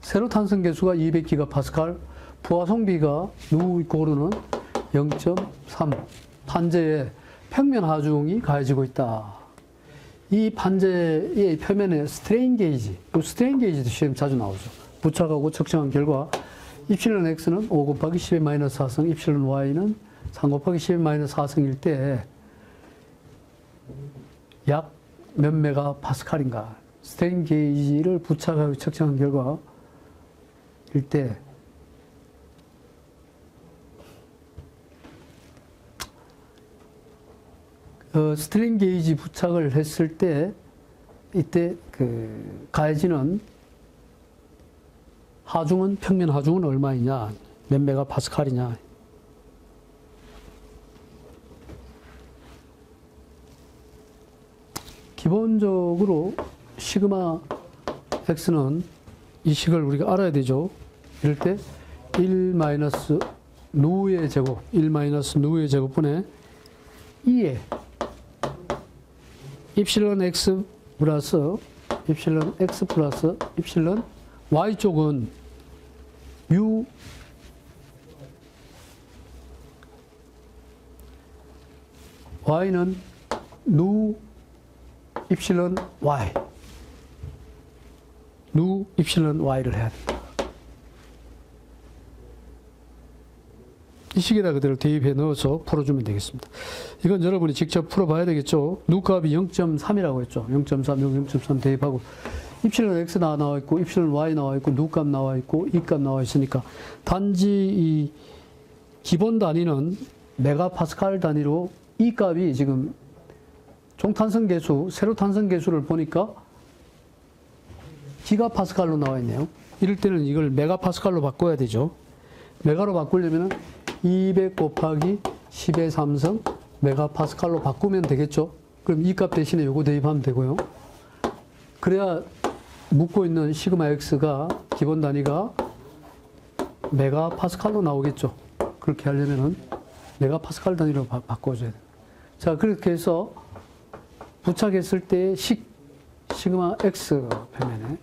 Speaker 1: 세로 탄성 계수가 200기가파스칼, 부하성비가 누구 고르는 0.3. 판재에 평면 하중이 가해지고 있다. 이 판재의 표면에 스트레인 게이지, 이 스트레인 게이지도 시험 자주 나오죠. 부착하고 측정한 결과 입실론 x는 5 곱하기 10의 마이너스 4성, 입실론 y는 3 곱하기 10의 마이너스 4성일 때 약 몇 메가파스칼인가. 스트레인 게이지를 부착하고 측정한 결과 일 때 스트레인 게이지 부착을 했을 때 이때 그 가해지는 하중은 평면 하중은 얼마이냐, 몇 메가파스칼이냐. 기본적으로 시그마 x는 이 식을 우리가 알아야 되죠. 이럴 때 1 마이너스 누의 제곱, 1 마이너스 누의 제곱분의 2에 입실론 x 플러스 입실론 x 플러스 입실론 y 쪽은 뮤 y는 누 입실론 y 누 입실론 y를 해야 된다. 이 식에다 그대로 대입해 넣어서 풀어주면 되겠습니다. 이건 여러분이 직접 풀어봐야 되겠죠. 누 값이 0.3이라고 했죠. 0.3, 0.3 대입하고 입실론 x 나와 있고 입실론 y 나와 있고 누 값 나와 있고 이 값 나와 있으니까 단지 이 기본 단위는 메가파스칼 단위로 이 값이 지금 종탄성 계수, 세로 탄성 계수를 보니까 기가파스칼로 나와 있네요. 이럴 때는 이걸 메가파스칼로 바꿔야 되죠. 메가로 바꾸려면 200 곱하기 10의 3성 메가파스칼로 바꾸면 되겠죠. 그럼 이 값 대신에 요거 대입하면 되고요. 그래야 묻고 있는 시그마 x가 기본 단위가 메가파스칼로 나오겠죠. 그렇게 하려면은 메가파스칼 단위로 바꿔줘야 돼요. 자, 그렇게 해서 부착했을 때 시그마 x 표면에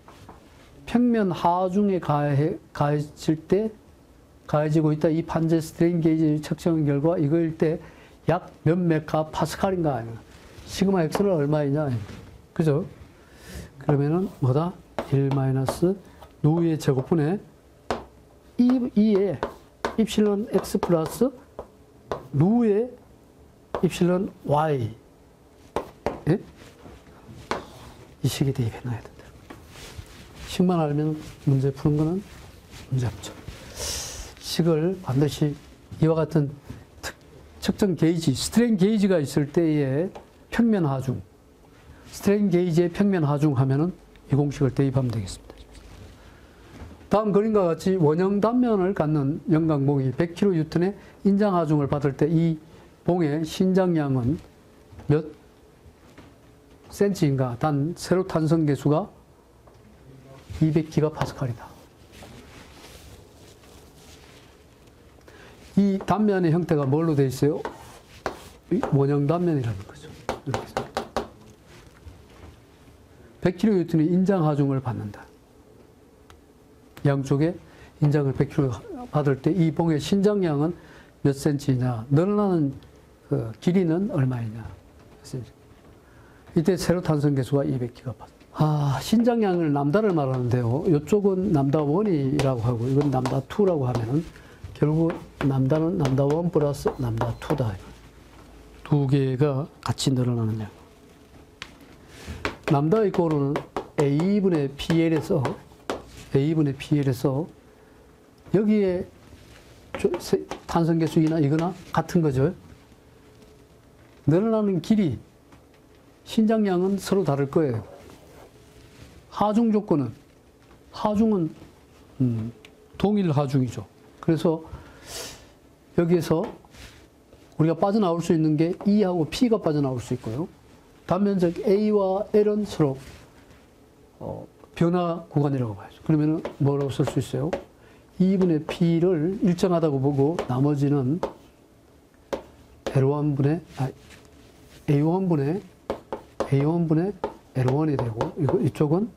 Speaker 1: 평면 하중에 가해질 때 가해지고 있다. 이 판재 스트레인 게이지 측정 결과 이거일 때 약 몇 메가파스칼인가. 시그마 x는 얼마이냐. 그죠? 그러면은 뭐다? 1 마이너스 누의 제곱분의 2의 입실론 x 플러스 누의 입실론 y. 예? 이 식에 대입해 놔야 된다. 식만 알면 문제 푸는 거는 문제 없죠. 식을 반드시 이와 같은 측정 게이지, 스트레인 게이지가 있을 때의 평면 하중, 스트레인 게이지의 평면 하중 하면은 이 공식을 대입하면 되겠습니다. 다음 그림과 같이 원형 단면을 갖는 영광봉이 100kN의 인장 하중을 받을 때 이 봉의 신장량은 몇 센치인가? 단 세로 탄성 계수가 200기가파스칼이다. 이 단면의 형태가 뭘로 되어 있어요? 원형 단면이라는 거죠. 이렇게 100kN의 인장 하중을 받는다. 양쪽에 인장을 100kN 받을 때 이 봉의 신장량은 몇 센치냐? 늘어나는 그 길이는 얼마이냐? 이때 세로 탄성 계수가 200기가파스칼. 신장량을 람다를 말하는데요. 이쪽은 람다 1이라고 하고 이건 람다 2라고 하면은 결국 람다는 람다 1 플러스 람다 2다. 두 개가 같이 늘어나는 양. 람다 이꼴은 A분의 PL에서 여기에 탄성계수이나 이거나 같은 거죠. 늘어나는 길이, 신장량은 서로 다를 거예요. 하중 조건은, 하중은 동일 하중이죠. 그래서 여기에서 우리가 빠져나올 수 있는 게 E하고 P가 빠져나올 수 있고요. 단면적 A와 L은 서로 변화 구간이라고 봐야죠. 그러면은 뭐라고 쓸 수 있어요? 2분의 P를 일정하다고 보고 나머지는 A1분의 L1이 되고 이쪽은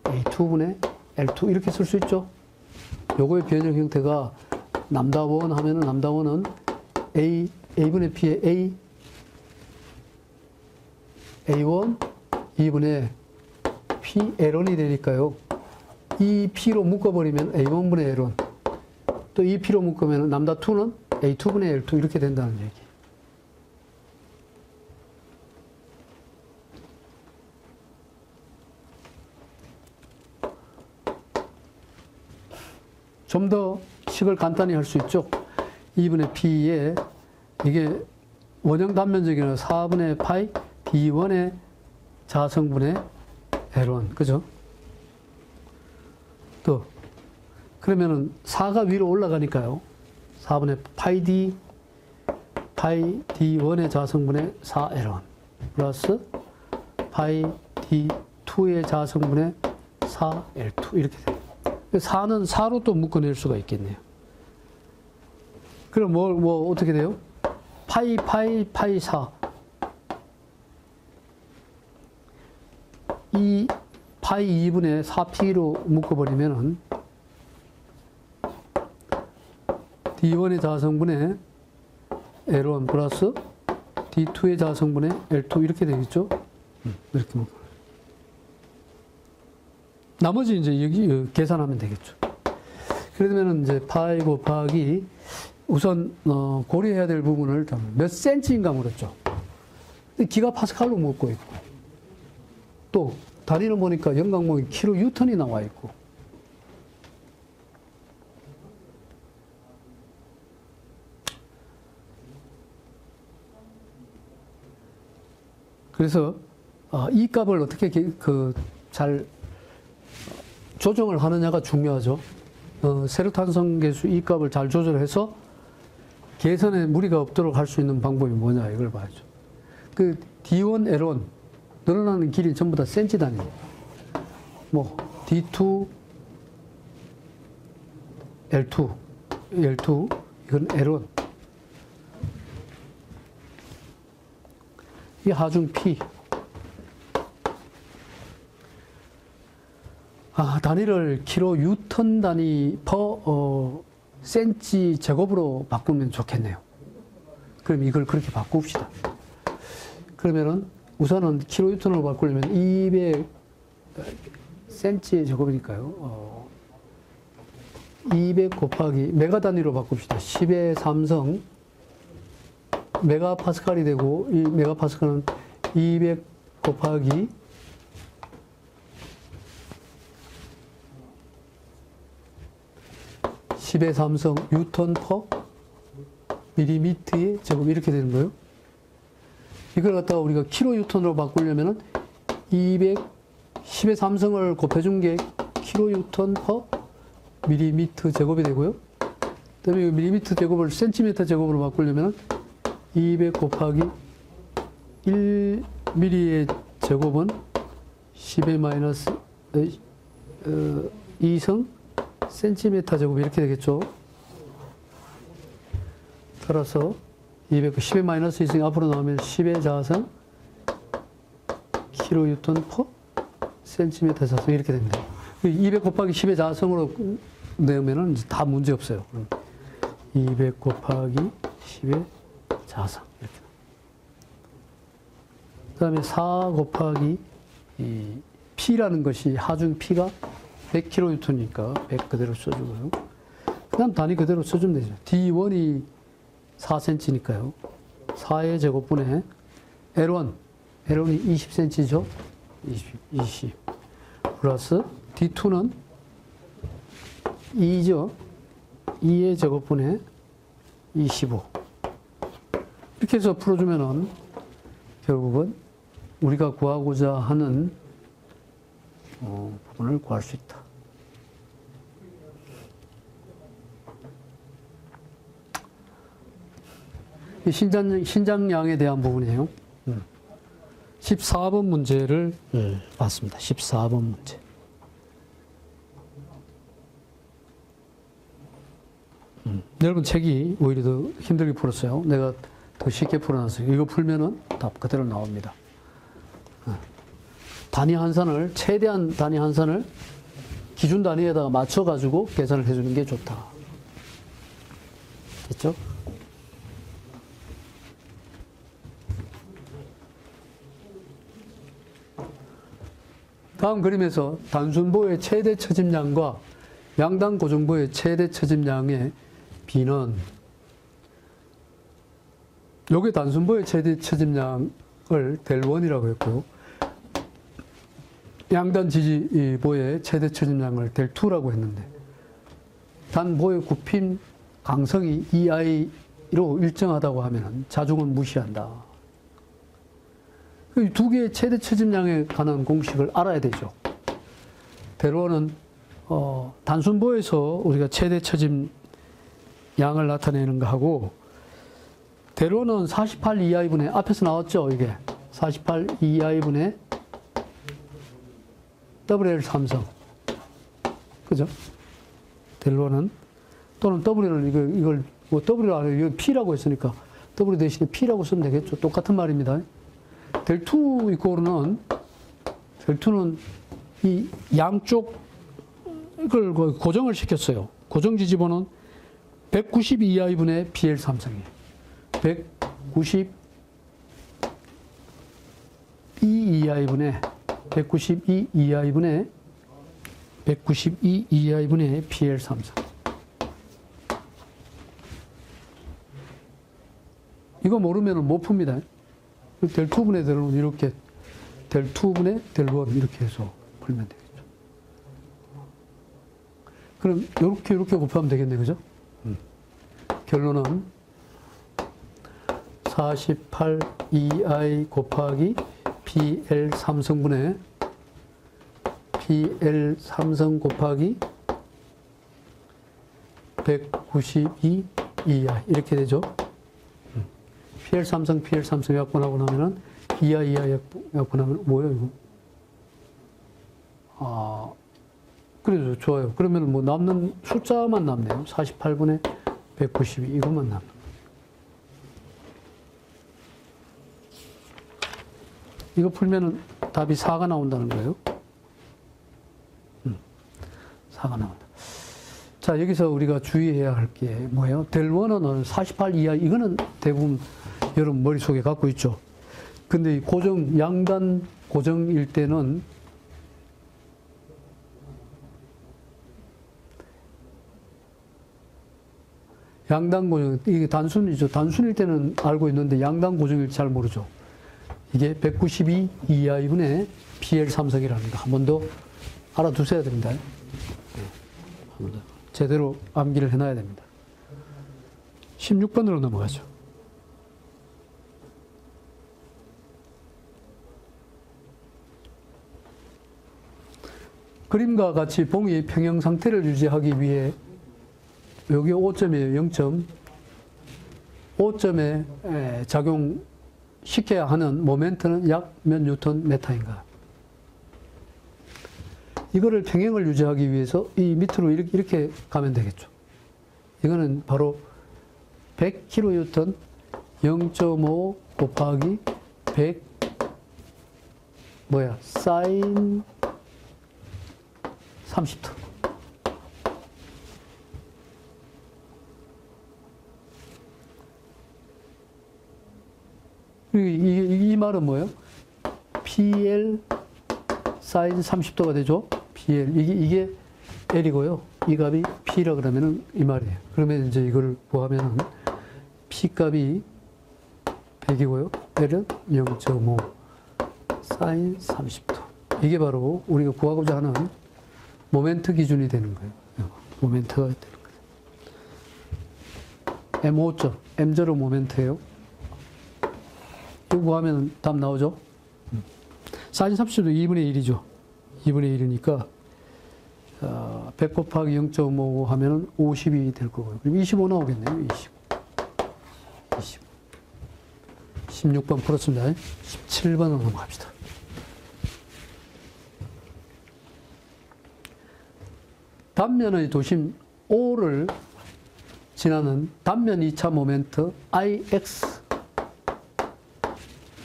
Speaker 1: A2분의 L2 이렇게 쓸 수 있죠. 요거의 변형 형태가 람다1 하면은 람다1은 A분의 P의 A1 2분의 P L1이 되니까요. 이 P로 묶어버리면 A1분의 L1 또 이 P로 묶으면 람다2는 A2분의 L2 이렇게 된다는 얘기. 좀 더 식을 간단히 할 수 있죠. 2분의 P에 이게 원형 단면적이나 4분의 파이 D1의 자성분의 L1 그죠? 또 그러면은 4가 위로 올라가니까요. 4분의 파이 D1의 자성분의 4L1 플러스 파이 D2의 자성분의 4L2 이렇게 돼요. 4는 4로 또 묶어낼 수가 있겠네요. 그럼 뭐 어떻게 돼요? 파이 4. 이 파이 2분의 4P로 묶어버리면은 D1의 자성분의 L1 플러스 D2의 자성분의 L2 이렇게 되겠죠? 이렇게 묶어. 나머지 이제 여기 계산하면 되겠죠. 그러면은 이제 파이 곱하기 우선 고려해야 될 부분을 몇 센치인가 물었죠. 기가 파스칼로 묻고 있고 또 단위는 보니까 영광목이 킬로 뉴턴이 나와 있고 그래서 이 값을 어떻게 잘 조정을 하느냐가 중요하죠. 세로탄성 계수 이 값을 잘 조절해서 계산에 무리가 없도록 할 수 있는 방법이 뭐냐 이걸 봐야죠. 그 D1, L1 늘어나는 길이 전부 다 센치 단위. 뭐 D2, L2 이건 L1. 이 하중 P. 단위를 킬로 뉴턴 단위 퍼 센치 제곱으로 바꾸면 좋겠네요. 그럼 이걸 그렇게 바꿉시다. 그러면은 우선은 킬로 뉴턴으로 바꾸려면 200 센치 제곱이니까요. 200 곱하기 메가 단위로 바꿉시다. 10의 3성 메가파스칼이 되고 이 메가파스칼은 200 곱하기 10의 3성 뉴턴 퍼 밀리미터의 제곱 이렇게 되는 거예요. 이걸 갖다가 우리가 킬로 뉴턴으로 바꾸려면은 10의 3성을 곱해준 게 킬로 뉴턴 퍼 밀리미터 제곱이 되고요. 그다음에 밀리미터 제곱을 센티미터 제곱으로 바꾸려면은 200 곱하기 1 밀리의 제곱은 10의 마이너스 2성 센티미터 제곱 이렇게 되겠죠. 따라서 200, 10의 마이너스 2승 앞으로 나오면 10의 자성 킬로 뉴턴 퍼 센티미터 자성 이렇게 됩니다. 200 곱하기 10의 자성으로 내면은 이제 다 문제 없어요. 200 곱하기 10의 자성 이렇게. 그다음에 4 곱하기 이 P라는 것이 하중 P가 100kN이니까 100 그대로 써주고요. 그 다음 단위 그대로 써주면 되죠. D1이 4cm니까요. 4의 제곱분의 L1이 20cm죠. 20 플러스 D2는 2죠. 2의 제곱분의 25 이렇게 해서 풀어주면은 결국은 우리가 구하고자 하는 부분을 구할 수 있다. 신장량에 대한 부분이에요. 14번 문제를 봤습니다. 14번 문제. 여러분 책이 오히려 더 힘들게 풀었어요. 내가 더 쉽게 풀어놨어요. 이거 풀면은 답 그대로 나옵니다. 단위 한산을, 최대한 단위 한산을 기준 단위에다가 맞춰가지고 계산을 해주는 게 좋다. 됐죠? 다음 그림에서 단순보의 최대 처짐량과 양당 고정보의 최대 처짐량의 비는, 요게 단순보의 최대 처짐량을 델1이라고 했고요. 양단 지지보의 최대 처짐량을 델2라고 했는데, 단보의 굽힘 강성이 EI로 일정하다고 하면 자중은 무시한다. 이 두 개의 최대 처짐량에 관한 공식을 알아야 되죠. 델1은 단순보에서 우리가 최대 처짐량을 나타내는 거 하고, 델1은 48 EI분의, 앞에서 나왔죠, 이게. 48 EI분의 WL3성. 그죠? 델1은, 또는 W를, 이걸, 뭐 W를 안 해요. 이거 P라고 했으니까 W 대신에 P라고 쓰면 되겠죠. 똑같은 말입니다. 델2 이코르는, 델2는 이 양쪽, 이걸 고정을 시켰어요. 고정 지지번호는 192 EI분의 BL3성이에요. 192 EI분의 192 EI분의 192 EI분의 BL3성. 이거 모르면 못 풉니다. 델2분의 델1 이렇게, 델2분의 델1 이렇게 해서 풀면 되겠죠. 그럼 이렇게 곱하면 되겠네, 그죠? 결론은 48 EI 곱하기 BL 3성분의 BL 3성 곱하기 192 EI 이렇게 되죠. PL 3성 PL 3성 약분하고 나면은 EI 약분하면 뭐예요 이거? 아, 그래도 좋아요. 그러면 뭐 남는 숫자만 남네요. 48분의 192 이것만 남는. 이거 풀면은 답이 4가 나온다는 거예요. 4가 나온다. 자, 여기서 우리가 주의해야 할 게 뭐예요? 델1은 48 이하, 이거는 대부분 여러분 머릿속에 갖고 있죠. 근데 이 고정, 양단 고정일 때는 양단 고정, 이게 단순이죠. 단순일 때는 알고 있는데 양단 고정일 잘 모르죠. 이게 192 이하이분의 BL 3성이라는 거 한 번 더 알아두셔야 됩니다. 한번 더 제대로 암기를 해놔야 됩니다. 16번으로 넘어가죠. 그림과 같이 봉의 평형 상태를 유지하기 위해 여기 5점이에요. 0점. 5점에 작용시켜야 하는 모멘트는 약 몇 뉴턴 메타인가. 이거를 평형을 유지하기 위해서 이 밑으로 이렇게 가면 되겠죠. 이거는 바로 100kN 0.5 곱하기 100 사인 30도. 이 말은 뭐예요? PL 사인 30도가 되죠? PL. 이게 L이고요. 이 값이 P라 그러면은 이 말이에요. 그러면 이제 이걸 구하면은 P 값이 100이고요. L은 0.5 사인 30도. 이게 바로 우리가 구하고자 하는 모멘트 기준이 되는 거예요. 모멘트가 되는 거예요. M5점, M0 모멘트예요. 이거 구하면 답 나오죠? 사인 30도 2분의 1이죠. 2분의 1이니까 100 곱하기 0.5 하면은 50이 될 거고요. 그럼 25 나오겠네요. 25. 16번 풀었습니다. 17번으로 넘어갑시다. 단면의 도심 O를 지나는 단면 2차 모멘트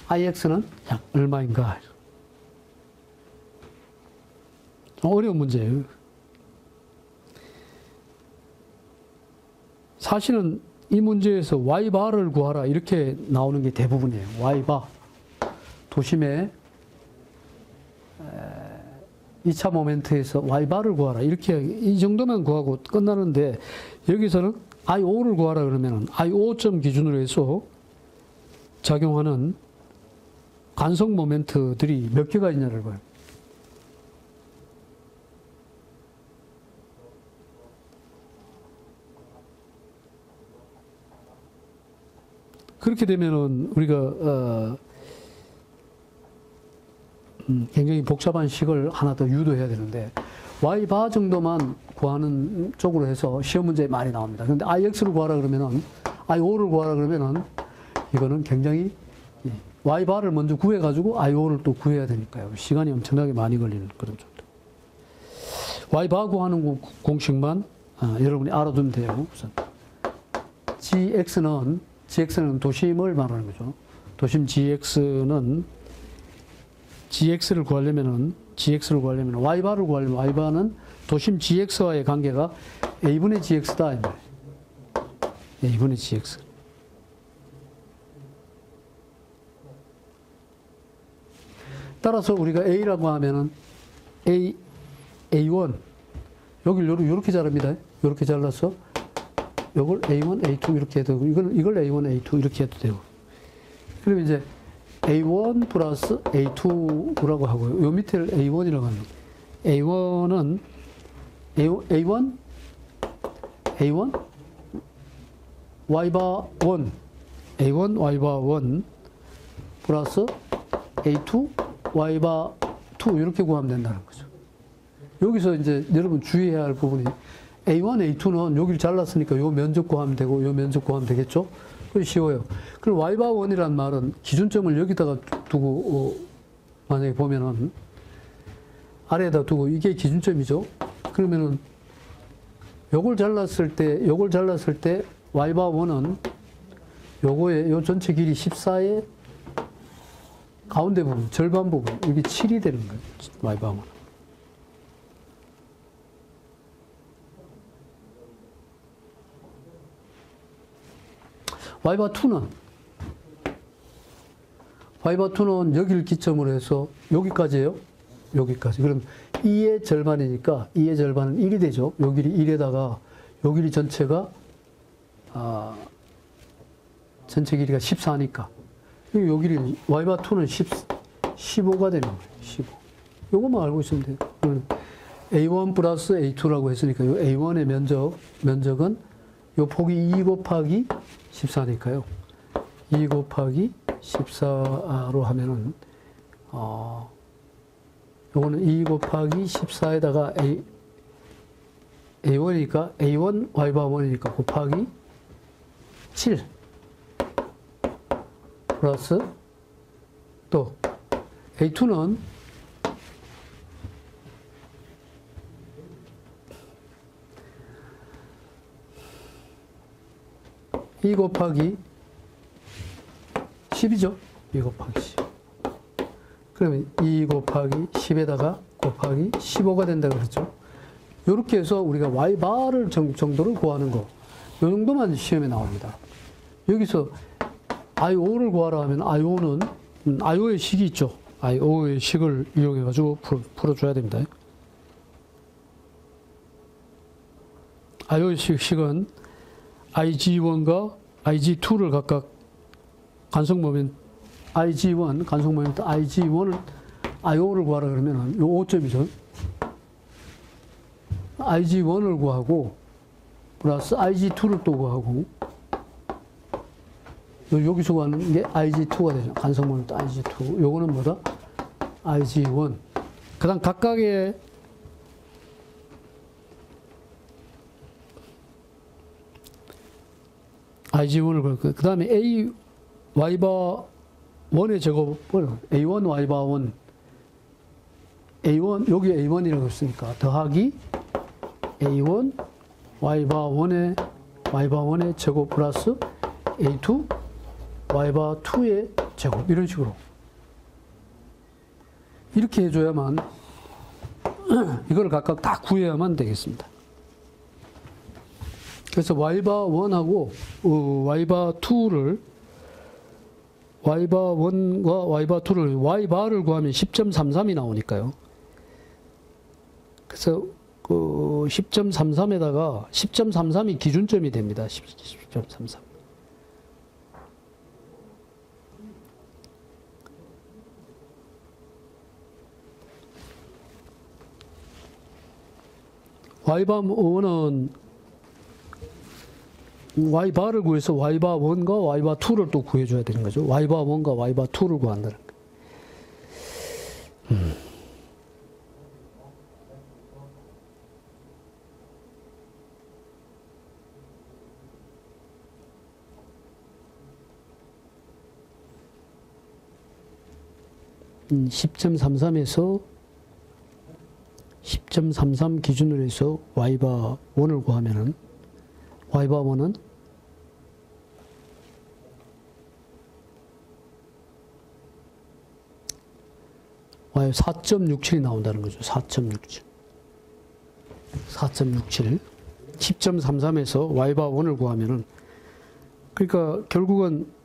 Speaker 1: IX는 약 얼마인가? 좀 어려운 문제예요. 사실은 이 문제에서 Y바를 구하라 이렇게 나오는 게 대부분이에요. Y바. 도심의 2차 모멘트에서 Y바를 구하라. 이렇게 이 정도만 구하고 끝나는데 여기서는 I5를 구하라 그러면 I5점 기준으로 해서 작용하는 관성 모멘트들이 몇 개가 있냐를 봐요. 그렇게 되면은 우리가 굉장히 복잡한 식을 하나 더 유도해야 되는데 Y바 정도만 구하는 쪽으로 해서 시험 문제에 많이 나옵니다. 그런데 IX를 구하라 그러면은 I5를 구하라 그러면은 이거는 굉장히 Y바를 먼저 구해가지고 I5를 또 구해야 되니까요. 시간이 엄청나게 많이 걸리는 그런 정도. Y바 구하는 공식만 여러분이 알아두면 돼요. 우선 GX는 도심을 말하는 거죠. 도심 GX를 구하려면은 Y바를 구하려면 Y바는 도심 GX와의 관계가 A분의 GX다. 이 말이에요. A분의 GX. 따라서 우리가 A라고 하면은 A1 여기를 이렇게 자릅니다. 이렇게 잘라서 이걸 A1, A2 이렇게 해도 되고 이걸 A1, A2 이렇게 해도 되고 그러면 이제 A1 플러스 A2라고 하고요. 요 밑에를 A1이라고 합니다. A1 Y바 1 A1 Y바 1 플러스 A2 Y바 2 이렇게 구하면 된다는 거죠. 여기서 이제 여러분 주의해야 할 부분이 A1, A2는 여기를 잘랐으니까 요 면적 구하면 되고 요 면적 구하면 되겠죠? 그게 쉬워요. 그리고 Y바1이란 말은 기준점을 여기다가 두고 만약에 보면은 아래에다 두고 이게 기준점이죠? 그러면은 요걸 잘랐을 때 Y바1은 요거의 요 전체 길이 14의 가운데 부분, 절반 부분, 이게 7이 되는 거예요. Y바1은. Y바2는 여기를 기점으로 해서 여기까지예요. 여기까지. 그럼 2의 절반이니까 2의 절반은 1이 되죠. 요 길이 1에다가 요 길이 전체가 전체 길이가 14니까 요 길이 Y바2는 15가 되는 거예요. 15. 요것만 알고 있으면 돼요. A1 플러스 A2라고 했으니까 요 A1의 면적은 요 폭이 2 곱하기 14니까요. 2 곱하기 14로 하면은, 요거는 2 곱하기 14에다가 A1이니까, A1, Y바1이니까 곱하기 7. 플러스, 또, A2는 2 곱하기 10이죠. 2 곱하기 10. 그러면 2 곱하기 10에다가 곱하기 15가 된다 그랬죠. 이렇게 해서 우리가 Y바를 정도를 구하는 거. 요 정도만 시험에 나옵니다. 여기서 I5를 구하라 하면 I5의 식이 있죠. I5의 식을 이용해가지고 풀어줘야 됩니다. I5의 식은 IG1과 IG2를 각각 간성 모멘트 IG1, 간성 모멘트 IG1을 I5를 구하라 그러면 요 5점이죠. IG1을 구하고 플러스 IG2를 또 구하고 여기서 구하는 게 IG2가 되죠. 간성 모멘트 IG2. 요거는 뭐다? IG1. 그 다음 각각의 IG1을 그 다음에 Y바1의 제곱을 A1 Y바1 A1 여기 A1이라고 했으니까 더하기 A1 Y바1의 y바 1의 제곱 플러스 a2 y바 2의 제곱 이런 식으로 이렇게 해줘야만 이걸 각각 다 구해야만 되겠습니다. 그래서 y바 1하고 y바 2를 y바 1과 y바 2를 y바를 구하면 10.33이 나오니까요. 그래서 그 10.33에다가 10.33이 기준점이 됩니다. 10.33. y바 1은 y바를 구해서 y바 1과 y바 2를 또 구해줘야 되는 거죠. y바 1과 y바 2를 구한다는 거예요. 10.33에서 10.33 기준으로 해서 y바 1을 구하면은 y바 1은 4.67이 나온다는 거죠. 4.67. 4.67. 10.33에서 y바 1을 구하면은 그러니까 결국은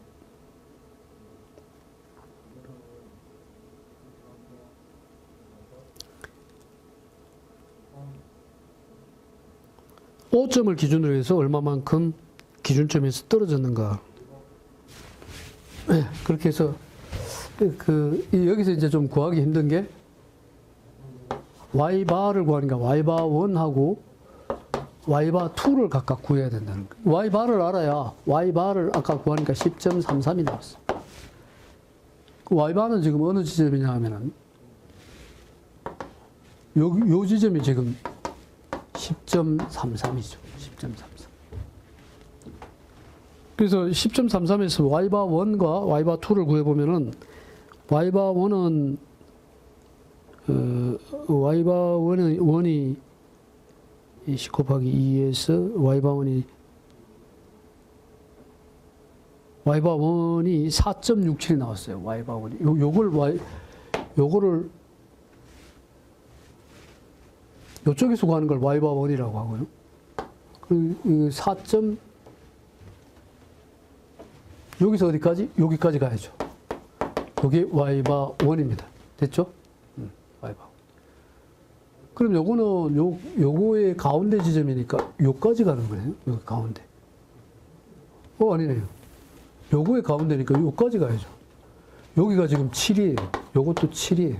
Speaker 1: 5점을 기준으로 해서 얼마만큼 기준점에서 떨어졌는가. 네, 그렇게 해서 여기서 이제 좀 구하기 힘든 게 y바를 구하니까 y바 1하고 y바 2를 각각 구해야 된다는 거예요. y바를 알아야 y바를 아까 구하니까 10.33이 나왔어. y바는 지금 어느 지점이냐 하면은 요 지점이 지금 10.33이죠. 10.33. 그래서 10.33에서 y바 1과 y바 2를 구해보면은 y바 1은 y바 1이 10 곱하기 2에서 y바 1이 4.67이 나왔어요. y바 1이. 요거를 요쪽에서 구하는 걸 y바 1이라고 하고요. 그 4. 여기서 어디까지? 여기까지 가야죠. 여기 y바 1입니다. 됐죠? y바. 그럼 요거는 요거의 가운데 지점이니까 요까지 가는 거네요. 여기 가운데. 아니네요. 요거의 가운데니까 요까지 가야죠. 여기가 지금 7이에요. 요것도 7이에요.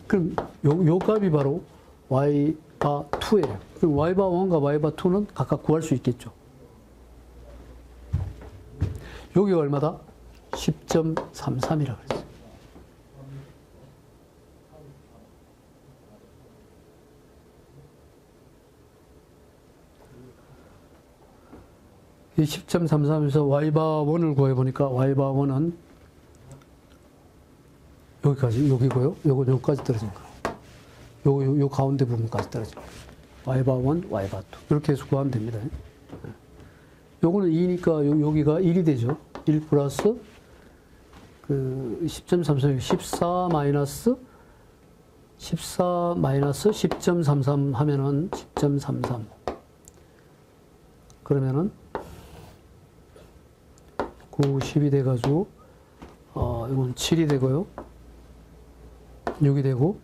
Speaker 1: 그럼 요 값이 바로 y바 2예요. 그럼 y바 1과 y바 2는 각각 구할 수 있겠죠. 여기가 얼마다? 10.33이라고 그랬어요. 이 10.33에서 y바 1을 구해보니까 y바 1은 여기까지, 여기고요. 요거 여기까지 떨어진 거예요. 요 가운데 부분까지 떨어진 거예요. y바 1, y바 2. 이렇게 해서 구하면 됩니다. 요거는 2니까 여기가 1이 되죠. 1 플러스 10.33, 14 마이너스 10.33 하면은 10.33. 그러면은 9, 10이 돼가지고, 이건 7이 되고요. 6이 되고,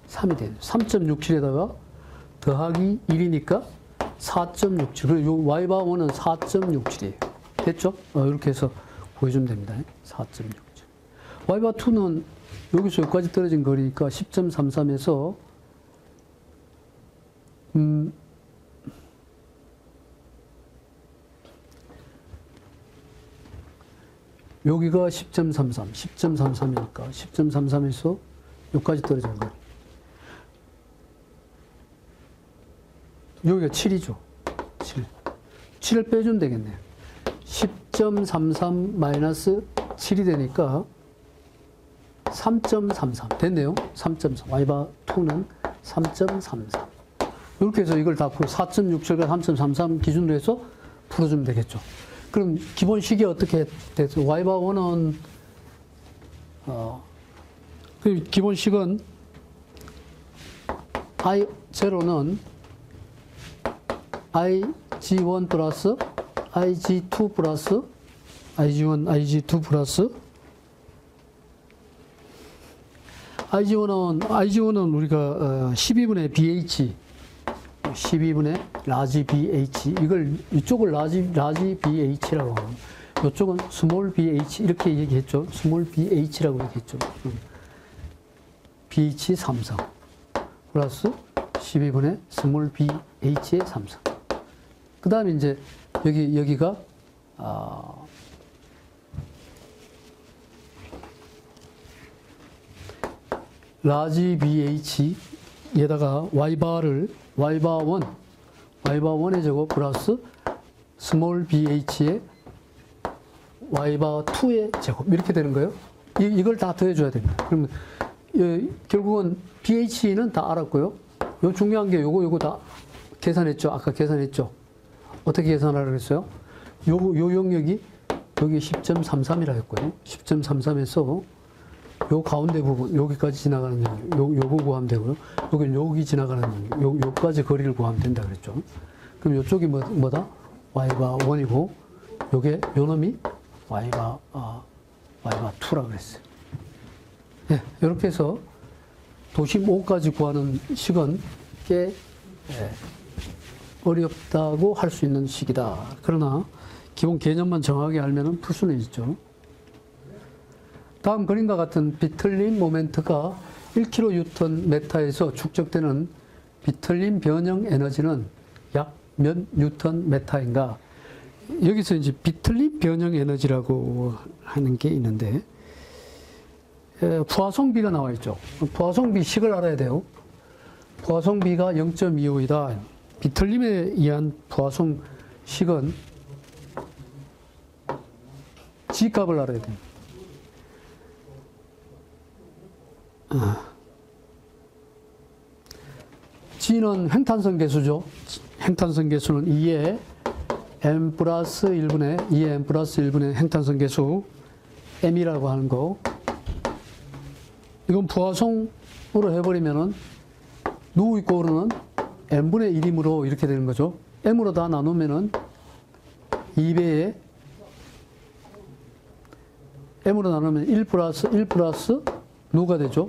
Speaker 1: 3이 되죠. 3.67에다가 더하기 1이니까 4.67. 그리고 y바 1은 4.67이에요. 됐죠? 이렇게 해서 보여주면 됩니다. 4.67. y바 2는 여기서 여기까지 떨어진 거리니까 10.33에서 여기가 10.33, 10.33이니까 10.33에서 여기까지 떨어진 거리. 여기가 7이죠. 7. 7을 빼주면 되겠네요. 10.33 마이너스 7이 되니까 3.33. 됐네요. 3.3. y바 2는 3.33. 이렇게 해서 이걸 다 4.67과 3.33 기준으로 해서 풀어주면 되겠죠. 그럼 기본식이 어떻게 돼서 y-1은 그 기본식은 I0는 IG1 플러스 IG2 플러스 IG1, IG2 플러스 IG1은 우리가 12분의 BH 12분의 라지 BH 이쪽을 라지 BH라고 하고 이쪽은 스몰 BH 이렇게 얘기했죠. 스몰 BH라고 얘기했죠. BH 3성 플러스 12분의 스몰 BH의 3성. 그 다음에 이제 여기가 라지 BH에다가 ybar1의 제곱 플러스 스몰 BH의 ybar2의 제곱 이렇게 되는 거예요. 이걸 다 더해줘야 됩니다. 그러면 결국은 BH는 다 알았고요. 요 중요한 게 요거 다 계산했죠. 아까 계산했죠. 어떻게 계산하라고 했어요? 요 영역이 여기 10.33이라 했고요. 10.33에서 요 가운데 부분, 여기까지 지나가는 요거 구하면 되고요. 여기 지나가는 요까지 거리를 구하면 된다 그랬죠. 그럼 요쪽이 뭐다? y가 1이고, 요 놈이 y가 2라 그랬어요. 네, 이렇게 해서 도심 5까지 구하는 식은 꽤 어렵다고 할 수 있는 식이다. 그러나 기본 개념만 정확하게 알면 풀 수는 있죠. 다음 그림과 같은 비틀림 모멘트가 1kNm에서 축적되는 비틀림 변형 에너지는 약 몇 뉴턴메타인가? 여기서 이제 비틀림 변형 에너지라고 하는 게 있는데, 부하성비가 나와 있죠. 부하성비 식을 알아야 돼요. 부하성비가 0.25이다. 비틀림에 의한 부하성 식은 G값을 알아야 됩니다. G는 행탄성 계수죠. 행탄성 계수는 2의 m 플러스 1분의 2의 m 플러스 1분의 행탄성 계수 m이라고 하는 거. 이건 부하성으로 해버리면은 누 이꼬르는 m분의 1이므로 이렇게 되는 거죠. m으로 다 나누면은 2배에 m으로 나누면 1 플러스 누가 되죠?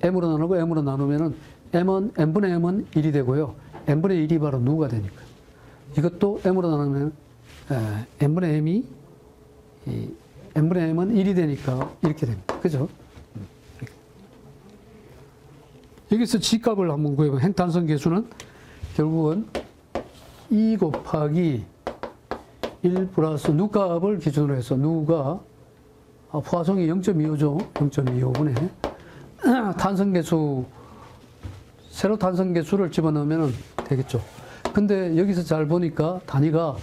Speaker 1: m으로 나누고 m으로 나누면은 m분의 m은 1이 되고요. m분의 1이 바로 누가 되니까. 이것도 m으로 나누면 m분의 m이 m분의 m은 1이 되니까 이렇게 됩니다. 그죠? 여기서 G값을 한번 구해보면 행탄성 계수는 결국은 2 곱하기 1 플러스 누값을 기준으로 해서 누가 부하성이 0.25죠. 0.25분의 탄성계수, 세로 탄성계수를 집어넣으면 되겠죠. 근데 여기서 잘 보니까 단위가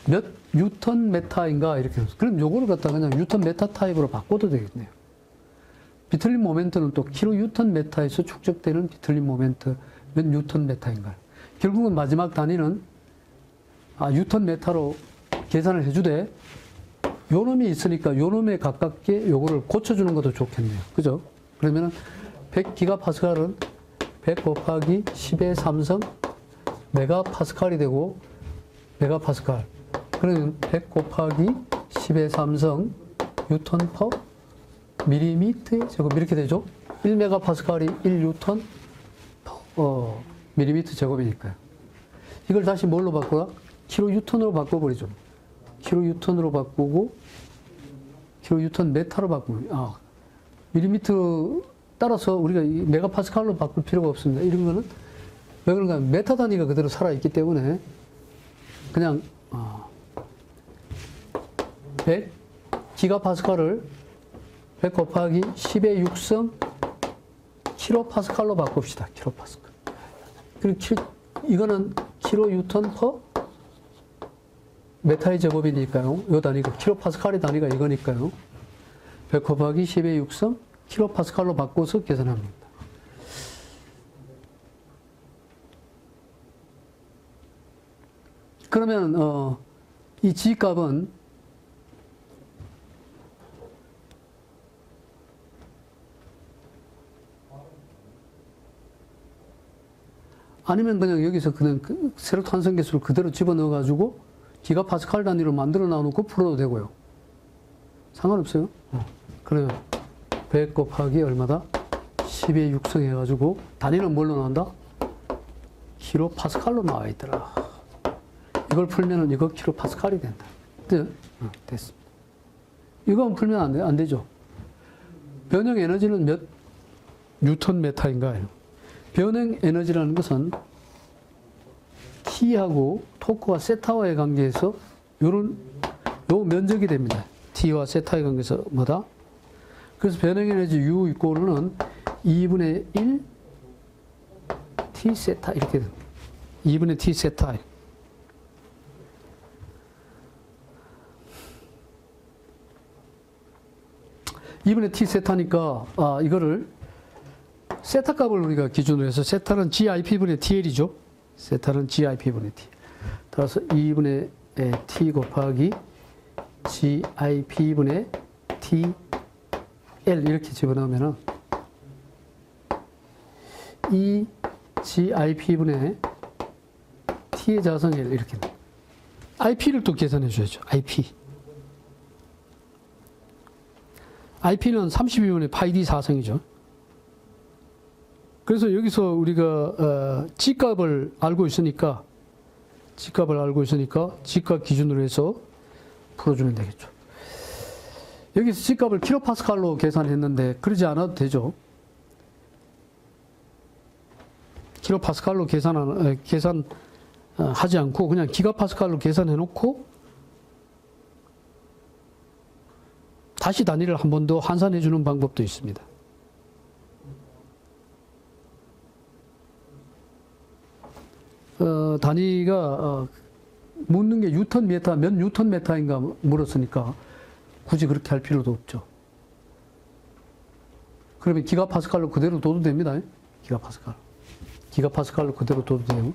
Speaker 1: 몇 뉴턴 메타인가 이렇게. 그럼 요거를 갖다 그냥 뉴턴 메타 타입으로 바꿔도 되겠네요. 비틀림 모멘트는 또 킬로 뉴턴 메타에서 축적되는 비틀림 모멘트 몇 뉴턴 메타인가. 결국은 마지막 단위는 뉴턴 메타로 계산을 해주되 요 놈이 있으니까 요 놈에 가깝게 요거를 고쳐주는 것도 좋겠네요. 그죠? 그러면은 100기가파스칼은 100 곱하기 10의 3성 메가파스칼이 되고 메가파스칼. 그러면 100 곱하기 10의 3성 뉴턴 퍼 밀리미터 제곱 이렇게 되죠? 1메가파스칼이 1뉴턴 밀리미터 제곱이니까요. 이걸 다시 뭘로 바꾸라? 킬로뉴턴으로 바꿔버리죠. 킬로뉴턴으로 바꾸고 킬로뉴턴 메타로 바꾸고 밀리미터 따라서 우리가 이 메가파스칼로 바꿀 필요가 없습니다. 이런 거는 왜 그런가 하면 메타 단위가 그대로 살아있기 때문에 그냥 100 기가파스칼을 100 곱하기 10의 6성 킬로파스칼로 바꿉시다. 킬로파스칼. 그리고 이거는 킬로뉴턴 퍼 메타의 제곱이니까요. 이 단위가 킬로파스칼의 단위가 이거니까요. 100 곱하기 10의 6성 킬로파스칼로 바꿔서 계산합니다. 그러면 이 G 값은 아니면 그냥 여기서 그냥 세력 탄성 계수를 그대로 집어넣어 가지고 기가파스칼 단위로 만들어 놔놓고 풀어도 되고요. 상관없어요. 그러면 100 곱하기 얼마다? 10의 6성 해가지고 단위는 뭘로 나온다? 킬로파스칼로 나와 있더라. 이걸 풀면은 이거 킬로파스칼이 된다. 됐습니다. 이건 풀면 안 되죠. 변형 에너지는 몇 뉴턴 메타인가요? 변형 에너지라는 것은 T하고 토크와 세타와의 관계에서 요 면적이 됩니다. T와 세타의 관계에서 뭐다? 그래서 변형 에너지 U 이꼴은 2분의 1 T 세타 이렇게 됩니다. 2분의 T 세타. 2분의 T 세타니까 이거를 세타 값을 우리가 기준으로 해서 세타는 GIP분의 TL이죠. 세타는 GIP분의 T. 따라서 2분의 T 곱하기 GIP분의 TL 이렇게 집어넣으면은 이 GIP분의 T의 자성 L 이렇게 IP를 또 계산해 줘야죠. IP는 32분의 파이 D 사성이죠. 그래서 여기서 우리가 G값을 알고 있으니까 G값 기준으로 해서 풀어주면 되겠죠. 여기서 G값을 킬로파스칼로 계산했는데 그러지 않아도 되죠. 킬로파스칼로 계산하지 않고 그냥 기가파스칼로 계산해 놓고 다시 단위를 한 번 더 환산해 주는 방법도 있습니다. 단위가 묻는 게 뉴턴 메타, 몇 뉴턴 메타인가 물었으니까 굳이 그렇게 할 필요도 없죠. 그러면 기가파스칼로 그대로 둬도 됩니다. 기가파스칼로 그대로 둬도 돼요.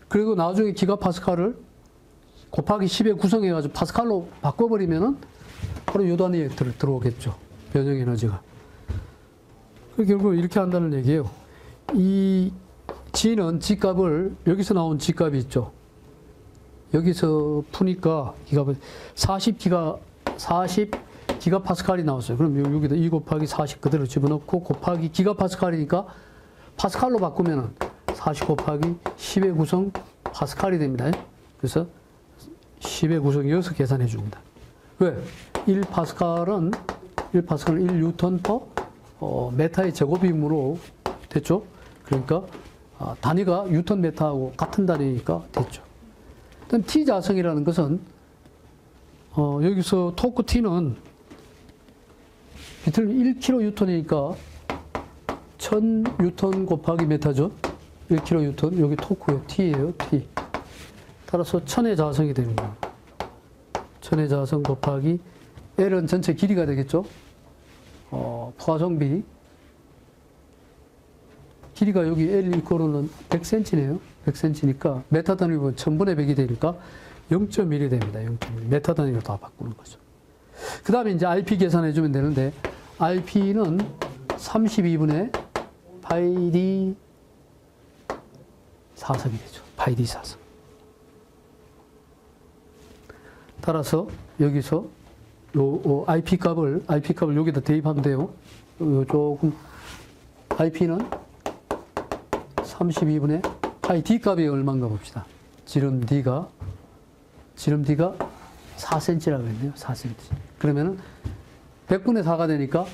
Speaker 1: 그리고 나중에 기가파스칼을 곱하기 10에 구성해가지고 파스칼로 바꿔버리면은 바로 요 단위에 들어오겠죠. 변형 에너지가. 결국 이렇게 한다는 얘기예요. 이 G는 G값을 여기서 나온 G값이 있죠. 여기서 푸니까 40 기가파스칼이 나왔어요. 그럼 여기다 2 곱하기 40 그대로 집어넣고 곱하기 기가파스칼이니까 파스칼로 바꾸면은 40 곱하기 10의 구성 파스칼이 됩니다. 그래서 10의 구성 이어서 계산해 줍니다. 왜? 1파스칼은 1뉴턴 퍼 메타의 제곱이므로 됐죠? 그러니까 단위가 뉴턴 메타하고 같은 단위니까 됐죠. 그다음 T 자성이라는 것은 여기서 토크 T는 비틀면 1kN이니까 1000N 곱하기 메타죠. 1kN 여기 토크요 T예요. T. 따라서 1000의 자성이 됩니다. 1000의 자성 곱하기 L은 전체 길이가 되겠죠. 포화성비 길이가 여기 L 이코로는 100cm네요. 100cm니까 메타 단위로 1000분의 100이 되니까 0.1이 됩니다. 0.1. 메타 단위로 다 바꾸는 거죠. 그 다음에 이제 IP 계산해 주면 되는데 IP는 32분의 파이 D 사성이 되죠. 파이 D 사성. 따라서 여기서 요 IP 값을 여기다 대입하면 돼요. 조금 IP는 32분의 파이 D 값이 얼마인가 봅시다. 지름 D가 4cm라고 했네요. 4cm. 그러면은 100분의 4가 되니까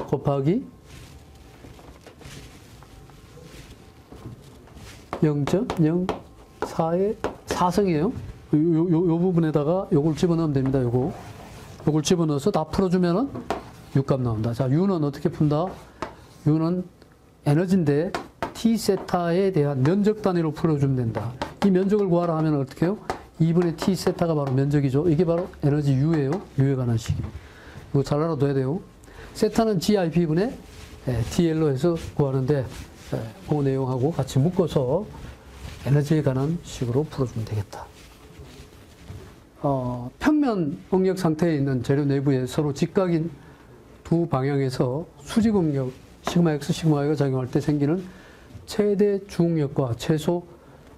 Speaker 1: 곱하기 0.04의 4성이에요. 요 부분에다가 요걸 집어넣으면 됩니다. 요걸 집어넣어서 다 풀어주면은 U값 나온다. 자, U는 어떻게 푼다? U는 에너지인데 T세타에 대한 면적 단위로 풀어주면 된다. 이 면적을 구하라 하면 어떻게 해요? 2분의 T세타가 바로 면적이죠. 이게 바로 에너지 U예요. U에 관한 식이에요. 이거 잘 알아둬야 돼요. 세타는 GIP분의 TL로 해서 구하는데 그 내용하고 같이 묶어서 에너지에 관한 식으로 풀어주면 되겠다. 평면 응력 상태에 있는 재료 내부에 서로 직각인 두 방향에서 수직 응력 시그마 X, 시그마 Y가 작용할 때 생기는 최대 중력과 최소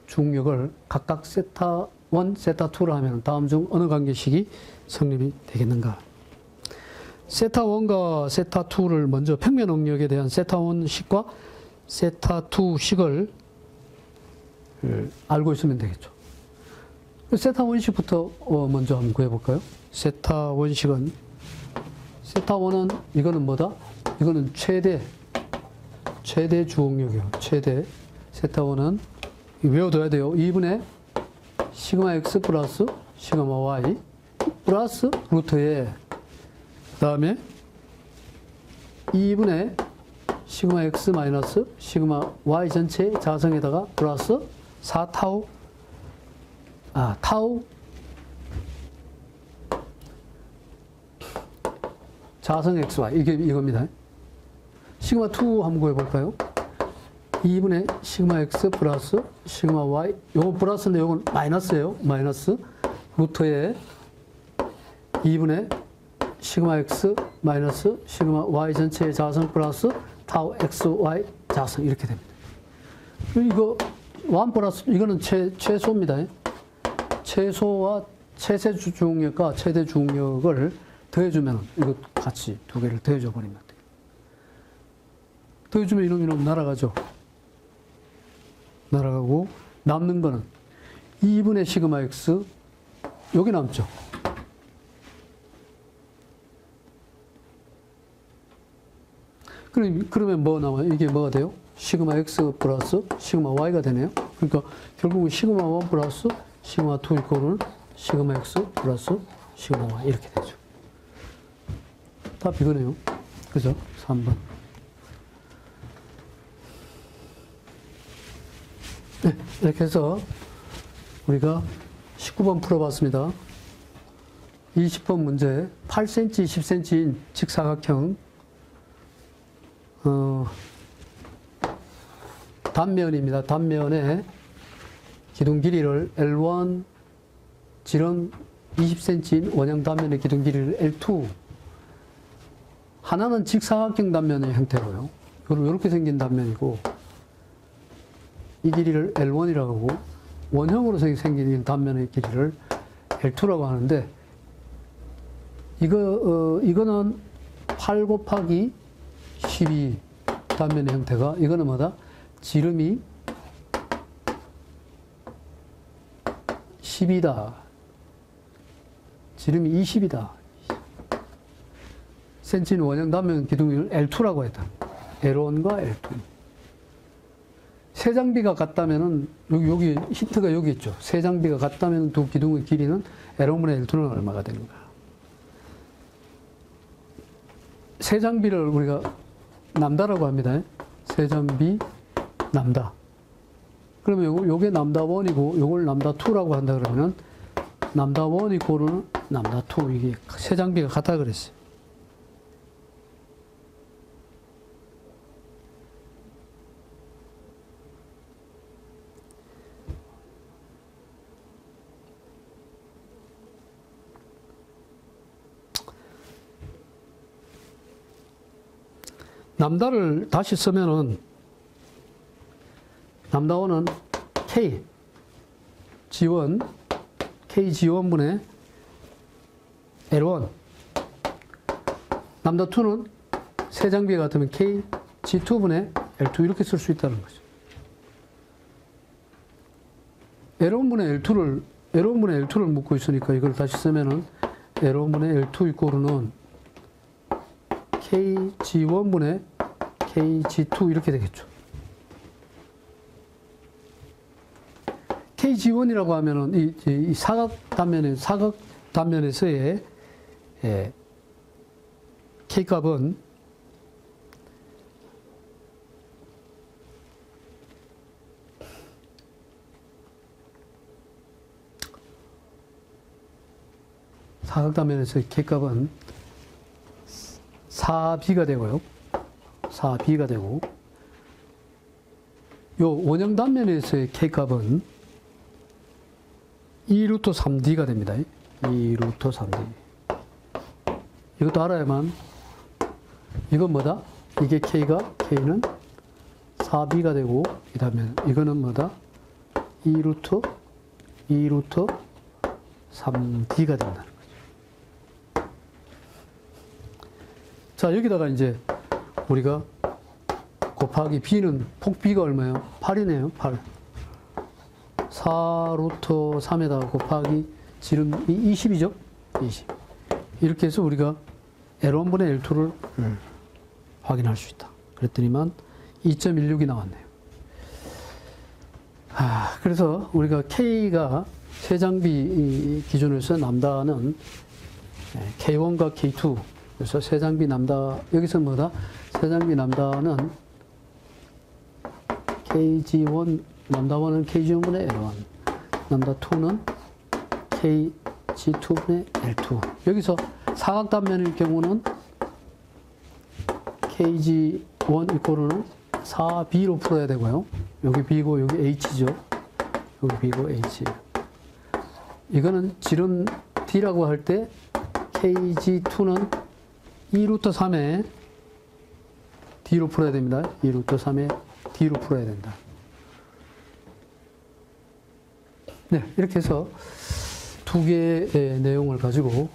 Speaker 1: 중력을 각각 세타 1, 세타 2로 하면 다음 중 어느 관계식이 성립이 되겠는가? 세타 1과 세타 2를 먼저 평면 응력에 대한 세타 1식과 세타 2식을 알고 있으면 되겠죠. 세타 1식부터 먼저 한번 구해볼까요? 세타 1식은 세타 1은 이거는 뭐다? 이거는 최대 주응력이요. 최대. 세타 1은 외워둬야 돼요. 2분의 시그마 X 플러스 시그마 Y 플러스 루트에 그 다음에 2분의 시그마 X 마이너스 시그마 Y 전체 자성에다가 플러스 4타우 타우 자성 XY 이겁니다. 시그마 2 한번 구해볼까요? 2분의 시그마 X 플러스 시그마 Y 요거 플러스인데 요건 마이너스예요. 마이너스 루트에 2분의 시그마 X 마이너스 시그마 Y 전체의 자성 플러스 타우 XY 자성 이렇게 됩니다. 이거 1 플러스 이거는 최소입니다. 최소와 최대 중력과 최대 중력을 더해주면 이거 같이 두 개를 더해줘 버리면 돼요. 더해주면 이놈 날아가죠. 날아가고 남는 거는 2분의 시그마 X 여기 남죠. 그러면 뭐 남아요? 이게 뭐가 돼요? 시그마 X 플러스 시그마 Y가 되네요. 그러니까 결국은 시그마 1 플러스 시그마 2 이코는 시그마 X 플러스 시그마 Y 이렇게 되죠. 답 이거네요. 그죠? 3번. 네, 이렇게 해서 우리가 19번 풀어봤습니다. 20번 문제 8cm, 10cm인 직사각형 단면입니다. 단면에 기둥 길이를 L1, 질은 20cm인 원형 단면의 기둥 길이를 L2. 하나는 직사각형 단면의 형태로요. 이렇게 생긴 단면이고, 이 길이를 L1이라고 하고, 원형으로 생긴 단면의 길이를 L2라고 하는데, 이거는 8 곱하기 12 단면의 형태가, 이거는 뭐다? 지름이 10이다. 지름이 20이다. 센치는 원형 단면 기둥을 L2라고 했다. L1과 L2. 세 장비가 같다면은, 여기 힌트가 여기 있죠. 세 장비가 같다면 두 기둥의 길이는 L1분의 L2는 얼마가 되는 거야. 세 장비를 우리가 남다라고 합니다. 세 장비 남다. 그러면 요게 남다 1이고 요걸 남다 2라고 한다 그러면 남다 1 이코는 남다 2 이게 세 장비가 같다 그랬어요. 남다를 다시 쓰면은 남다원은 K G1 K G1분의 L1 남다2는 세 장비가 같으면 K G2분의 L2 이렇게 쓸 수 있다는 거죠. L1분의 L2를 묻고 있으니까 이걸 다시 쓰면은 L1분의 L2 이꼬르는 K G1분의 K G2 이렇게 되겠죠. KG1이라고 하면은 이 사각 단면에서의 K 값은 사각 단면에서의 K 값은 4B가 되고요. 4B가 되고 요 원형 단면에서의 K 값은 2루트 3D가 됩니다. 2 루트 3D. 이것도 알아야만, 이건 뭐다? 이게 K는 4B가 되고, 그 다음에 이거는 뭐다? 2 루트 3D가 된다는 거죠. 자, 여기다가 이제 우리가 곱하기 B는, 폭 B가 얼마예요? 8이네요, 8. 4 루트 3에다가 곱하기 지름이 20이죠? 20. 이렇게 해서 우리가 L1분의 L2를 확인할 수 있다. 그랬더니만 2.16이 나왔네요. 그래서 우리가 K가 세장비 기준으로서 남다는 K1과 K2. 그래서 세장비 남다, 여기서 뭐다? 세장비 남다는 KG1, 남다1은 KG1분의 L1, 남다2는 KG2분의 L2. 여기서 사각단면일 경우는 KG1 이코르는 4B로 풀어야 되고요. 여기 B고 여기 H죠. 여기 B고 H. 이거는 지름 D라고 할 때 KG2는 2 루트 3에 D로 풀어야 됩니다. 2 루트 3에 D로 풀어야 된다. 네, 이렇게 해서 두 개의 내용을 가지고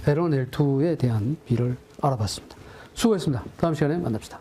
Speaker 1: L1, L2에 대한 B를 알아봤습니다. 수고했습니다. 다음 시간에 만납시다.